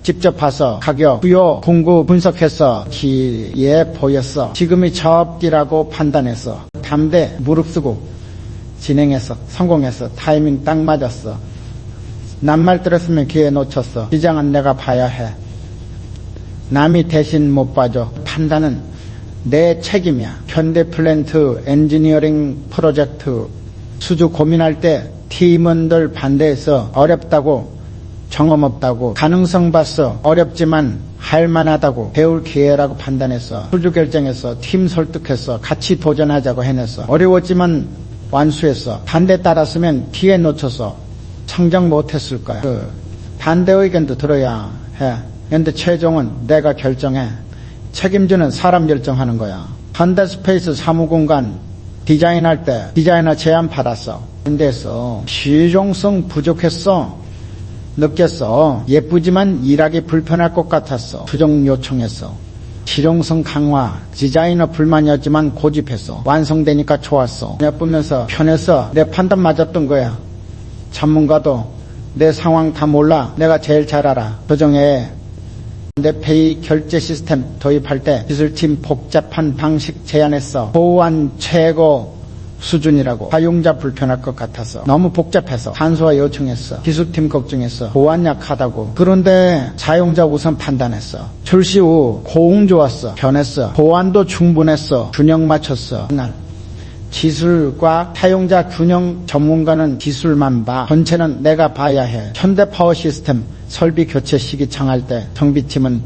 직접 봐서 가격, 수요, 공급 분석해서 기에 보였어. 지금이 저업기라고 판단했어. 담대 무릅쓰고 진행했어. 성공했어. 타이밍 딱 맞았어. 남말 들었으면 기회 놓쳤어. 시장은 내가 봐야 해. 남이 대신 못 봐줘. 판단은 내 책임이야. 현대 플랜트 엔지니어링 프로젝트 수주 고민할 때 팀원들 반대해서 어렵다고, 경험 없다고, 가능성 봤어. 어렵지만 할만하다고, 배울 기회라고 판단했어. 수주 결정했어. 팀 설득했어. 같이 도전하자고 해냈어. 어려웠지만 완수했어. 반대 따랐으면 기회 놓쳐서 성장 못했을 거야. 그 반대 의견도 들어야 해. 근데 최종은 내가 결정해. 책임지는 사람 결정하는 거야. 현대스페이스 사무공간 디자인할 때 디자이너 제안 받았어. 근데서 실용성 부족했어. 느꼈어. 예쁘지만 일하기 불편할 것 같았어. 수정 요청했어. 실용성 강화. 디자이너 불만이었지만 고집했어. 완성되니까 좋았어. 예쁘면서 편했어. 내 판단 맞았던 거야. 전문가도 내 상황 다 몰라. 내가 제일 잘 알아. 조정해. 내 페이 결제 시스템 도입할 때 기술팀 복잡한 방식 제안했어. 보안 최고 수준이라고. 사용자 불편할 것 같아서 너무 복잡해서 간소화 요청했어. 기술팀 걱정했어. 보안 약하다고. 그런데 사용자 우선 판단했어. 출시 후 고응 좋았어. 변했어. 보안도 충분했어. 균형 맞췄어. 그날 기술과 사용자 균형. 전문가는 기술만 봐. 전체는 내가 봐야 해. 현대 파워 시스템 설비 교체 시기 정할 때 정비팀은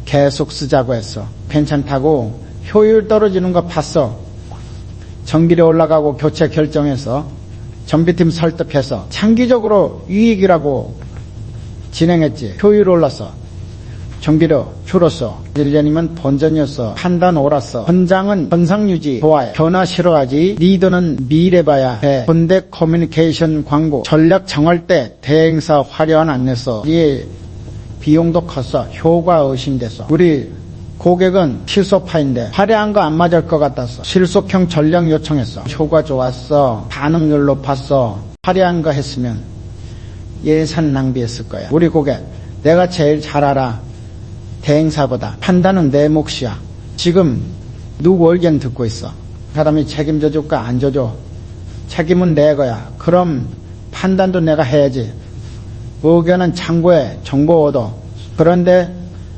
계속 쓰자고 했어. 괜찮다고. 효율 떨어지는 거 봤어. 전기료 올라가고 교체 결정해서 정비팀 설득해서 장기적으로 이익이라고 진행했지. 효율 올랐어. 전기료 줄었어. 1년이면 본전이었어. 판단 옳았어. 현장은 현상유지 좋아해. 변화 싫어하지. 리더는 미래 봐야 해. 현대 커뮤니케이션 광고 전략 정할 때 대행사 화려한 안내서. 이 비용도 컸어. 효과 의심됐어. 우리 고객은 실소파인데 화려한 거 안 맞을 것 같았어. 실속형 전략 요청했어. 효과 좋았어. 반응률 높았어. 화려한 거 했으면 예산 낭비했을 거야. 우리 고객 내가 제일 잘 알아. 대행사보다. 판단은 내 몫이야. 지금 누구 의견 듣고 있어. 사람이 책임져 줄까 안 져줘. 책임은 내 거야. 그럼 판단도 내가 해야지. 의견은 참고해. 정보 얻어. 그런데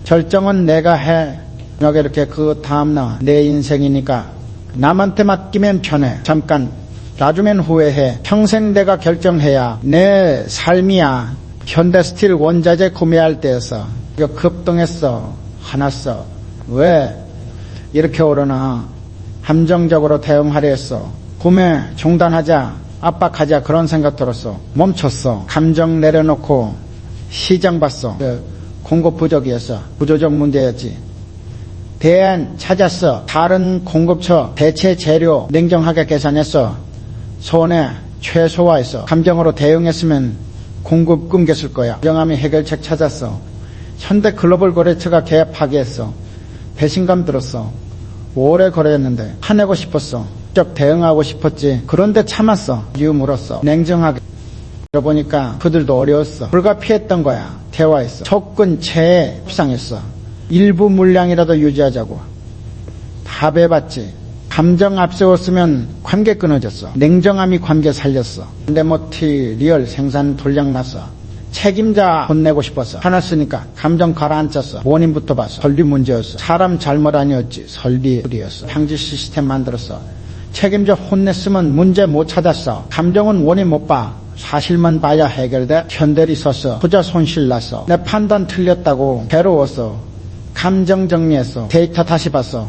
결정은 내가 해. 여기 이렇게 그 다음날 내 인생이니까 남한테 맡기면 편해. 잠깐 놔주면 후회해. 평생 내가 결정해야 내 삶이야. 현대스틸 원자재 구매할 때에서 이거 급등했어. 화났어. 왜 이렇게 오르나. 함정적으로 대응하려 했어. 구매 중단하자. 압박하자. 그런 생각 들었어. 멈췄어. 감정 내려놓고 시장 봤어. 공급 부족이었어. 구조적 문제였지. 대안 찾았어. 다른 공급처 대체 재료 냉정하게 계산했어. 손해 최소화했어. 감정으로 대응했으면 공급 끊겼을 거야. 정함이 해결책 찾았어. 현대 글로벌 거래처가 계약 파기했어. 배신감 들었어. 오래 거래했는데 화내고 싶었어. 적 대응하고 싶었지. 그런데 참았어. 이유 물었어. 냉정하게. 들어보니까 그들도 어려웠어. 불가피했던 거야. 대화했어. 조건 체에 협상했어. 일부 물량이라도 유지하자고. 답해봤지. 감정 앞세웠으면 관계 끊어졌어. 냉정함이 관계 살렸어. 현대모티리얼 생산 돌량 났어. 책임자 혼내고 싶었어. 화났으니까 감정 가라앉혔어. 원인부터 봤어. 설비 문제였어. 사람 잘못 아니었지. 설비였어. 방지 시스템 만들었어. 책임자 혼냈으면 문제 못 찾았어. 감정은 원인 못 봐. 사실만 봐야 해결돼. 현대리 썼어. 투자 손실 났어. 내 판단 틀렸다고 괴로웠어. 감정 정리했어. 데이터 다시 봤어.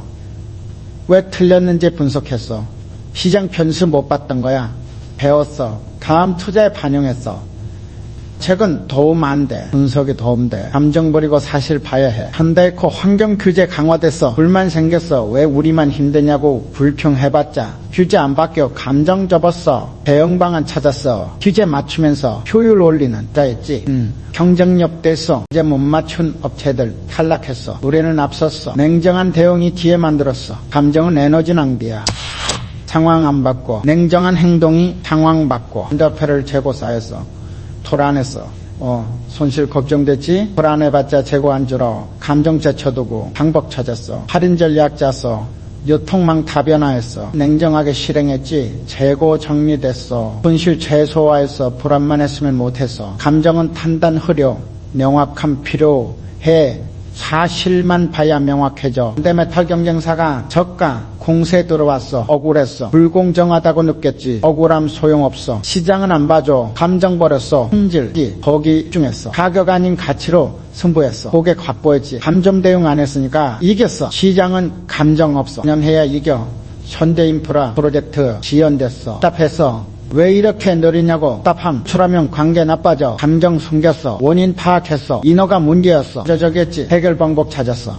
왜 틀렸는지 분석했어. 시장 변수 못 봤던 거야. 배웠어. 다음 투자에 반영했어. 책은 도움 안 돼. 분석이 도움돼. 감정 버리고 사실 봐야 해. 현대에코 환경 규제 강화됐어. 불만 생겼어. 왜 우리만 힘드냐고 불평해봤자 규제 안 바뀌어. 감정 접었어. 대응 방안 찾았어. 규제 맞추면서 효율 올리는 자였지. 경쟁력 됐어. 이제 못 맞춘 업체들 탈락했어. 우리는 앞섰어. 냉정한 대응이 뒤에 만들었어. 감정은 에너지 낭비야. 상황 안 바꿔. 냉정한 행동이 상황 바꿔. 핸드페를 재고 쌓였어. 토란했어. 손실 걱정됐지? 불안해봤자 재고 안 줄어. 감정 제쳐두고 방법 찾았어. 할인 전략 짰어. 유통망 다변화했어. 냉정하게 실행했지. 재고 정리됐어. 손실 최소화했어. 불안만 했으면 못했어. 감정은 판단 흐려. 명확한 필요해. 사실만 봐야 명확해져. 근데 메탈 경쟁사가 저가 공세 들어왔어. 억울했어. 불공정하다고 느꼈지. 억울함 소용없어. 시장은 안 봐줘. 감정 버렸어. 품질이 거기 중했어. 가격 아닌 가치로 승부했어. 고객 확보했지. 감정 대응 안 했으니까 이겼어. 시장은 감정 없어. 그냥해야 이겨. 현대인프라 프로젝트 지연됐어. 답답했어. 왜 이렇게 느리냐고. 답답함. 출하면 관계 나빠져. 감정 숨겼어. 원인 파악했어. 인허가 문제였어. 저저겠지. 해결 방법 찾았어.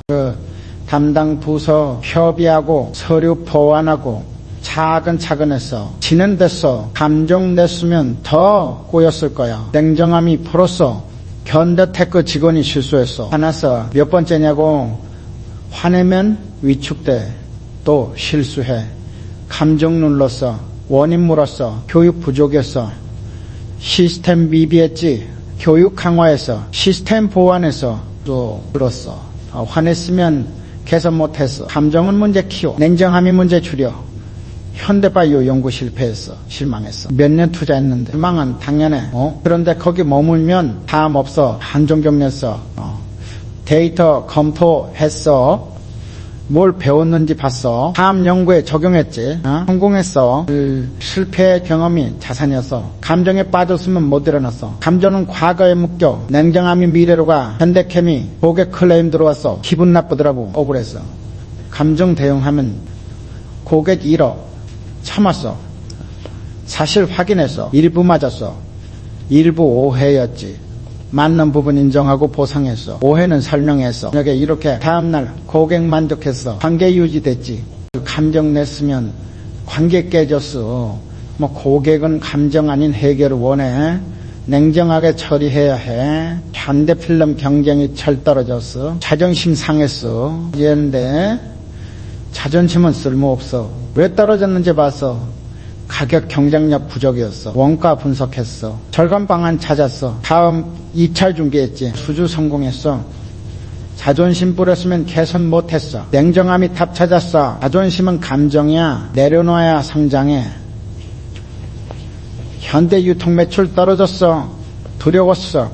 담당 부서 협의하고 서류 보완하고 차근차근 했어. 진행됐어. 감정 냈으면 더 꼬였을 거야. 냉정함이 풀었어. 현대테크 직원이 실수했어. 화났어. 몇 번째냐고. 화내면 위축돼. 또 실수해. 감정 눌렀어. 원인 물었어. 교육 부족했어. 시스템 미비했지. 교육 강화했어. 시스템 보완했어. 또 들었어. 화냈으면 개선 못했어. 감정은 문제 키워. 냉정함이 문제 줄여. 현대바이오 연구 실패했어. 실망했어. 몇 년 투자했는데 실망은 당연해. 그런데 거기 머물면 다음 없어. 한종경 냈어. 데이터 검토했어. 뭘 배웠는지 봤어. 다음 연구에 적용했지. 성공했어. 실패 경험이 자산이었어. 감정에 빠졌으면 못 일어났어. 감정은 과거에 묶여. 냉정함이 미래로 가. 현대캠이 고객 클레임 들어왔어. 기분 나쁘더라고. 억울했어. 감정 대응하면 고객 잃어. 참았어. 사실 확인했어. 일부 맞았어. 일부 오해였지. 맞는 부분 인정하고 보상했어. 오해는 설명했어. 이렇게 다음날 고객 만족했어. 관계 유지됐지. 감정 냈으면 관계 깨졌어. 고객은 감정 아닌 해결을 원해. 냉정하게 처리해야 해. 현대필름 경쟁이 철떨어졌어. 자존심 상했어. 이랬는데 자존심은 쓸모없어. 왜 떨어졌는지 봤어. 가격 경쟁력 부족이었어. 원가 분석했어. 절감 방안 찾았어. 다음 2차 준비했지. 수주 성공했어. 자존심 뿌렸으면 개선 못했어. 냉정함이 답 찾았어. 자존심은 감정이야. 내려놔야 성장해. 현대 유통 매출 떨어졌어. 두려웠어.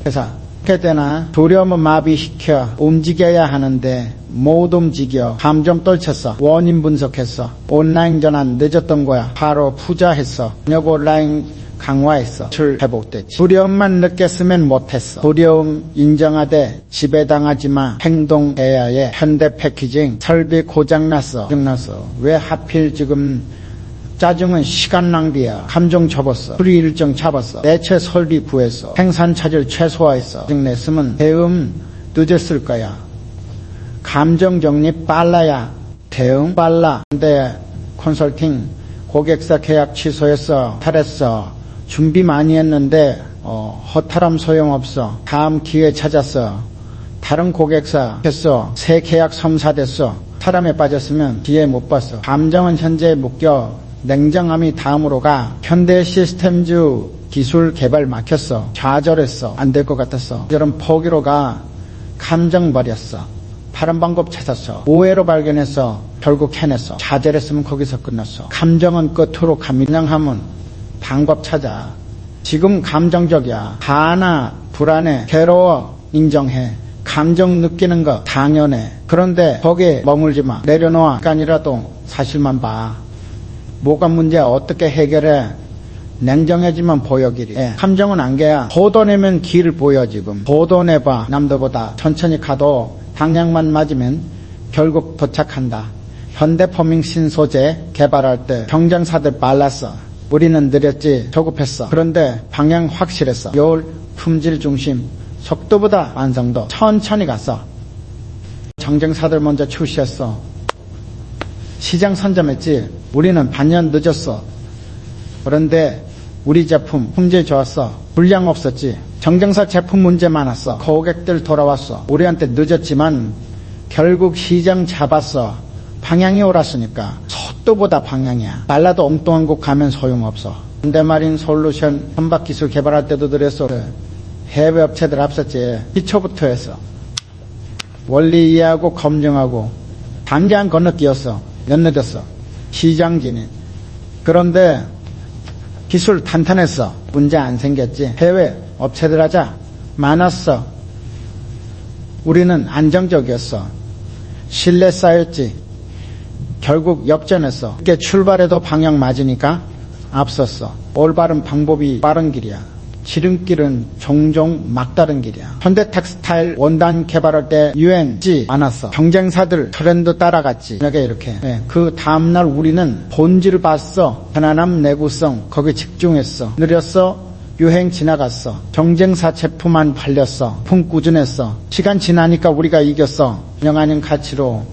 그래서 어떻게 되나? 두려움은 마비시켜. 움직여야 하는데 못 움직여. 감정 떨쳤어. 원인 분석했어. 온라인 전환 늦었던 거야. 바로 투자했어. 여고 온라인 강화했어. 출 회복됐지. 두려움만 느꼈으면 못했어. 두려움 인정하되 지배당하지 마. 행동해야 해. 현대 패키징 설비 고장났어. 왜 하필 지금 짜증은 시간 낭비야. 감정 접었어. 수리 일정 잡았어. 대체 설비 구했어. 생산 차질 최소화했어. 짜증 냈으면 대응 늦었을 거야. 감정 정리 빨라야 대응 빨라. 근데 컨설팅 고객사 계약 취소했어. 탈했어. 준비 많이 했는데 허탈함 소용없어. 다음 기회 찾았어. 다른 고객사 했어. 새 계약 성사됐어. 탈함에 빠졌으면 뒤에 못 봤어. 감정은 현재에 묶여. 냉정함이 다음으로 가. 현대 시스템주 기술 개발 막혔어. 좌절했어. 안 될 것 같았어. 이런 포기로 가. 감정 버렸어. 다른 방법 찾았어. 오해로 발견했어. 결국 해냈어. 좌절했으면 거기서 끝났어. 감정은 끝으로 갑니다. 냉정함은 방법 찾아. 지금 감정적이야. 화나, 불안해, 괴로워. 인정해. 감정 느끼는 거 당연해. 그런데 거기에 머물지 마. 내려놓아. 잠깐이라도 사실만 봐. 뭐가 문제야? 어떻게 해결해? 냉정해지면 보여 길이. 감정은 안개야. 걷어내면 길을 보여 지금. 걷어내봐. 남들보다 천천히 가도 방향만 맞으면 결국 도착한다. 현대포밍 신소재 개발할 때 경쟁사들 빨랐어. 우리는 느렸지, 조급했어. 그런데 방향 확실했어. 효율, 품질 중심, 속도보다 완성도. 천천히 갔어. 경쟁사들 먼저 출시했어. 시장 선점했지. 우리는 반년 늦었어. 그런데 우리 제품 품질 좋았어. 불량 없었지. 경쟁사 제품 문제 많았어. 고객들 돌아왔어. 우리한테 늦었지만 결국 시장 잡았어. 방향이 옳았으니까. 속도보다 방향이야. 달라도 엉뚱한 곳 가면 소용없어. 현대마린 솔루션 선박기술 개발할 때도 그랬어. 해외 업체들 앞섰지. 기초부터 했어. 원리 이해하고 검증하고 단계한 건너뛰었어. 연내됐어. 시장 진입. 그런데 기술 탄탄했어. 문제 안 생겼지. 해외 업체들 하자 많았어. 우리는 안정적이었어. 신뢰 쌓였지. 결국 역전했어. 이렇게 출발해도 방향 맞으니까 앞섰어. 올바른 방법이 빠른 길이야. 지름길은 종종 막다른 길이야. 현대 텍스타일 원단 개발할 때 유행지 많았어. 경쟁사들 트렌드 따라갔지. 이렇게. 그 다음날 우리는 본질을 봤어. 편안함, 내구성 거기 집중했어. 느렸어. 유행 지나갔어. 경쟁사 제품 안 팔렸어. 품 꾸준했어. 시간 지나니까 우리가 이겼어. 명하는 가치로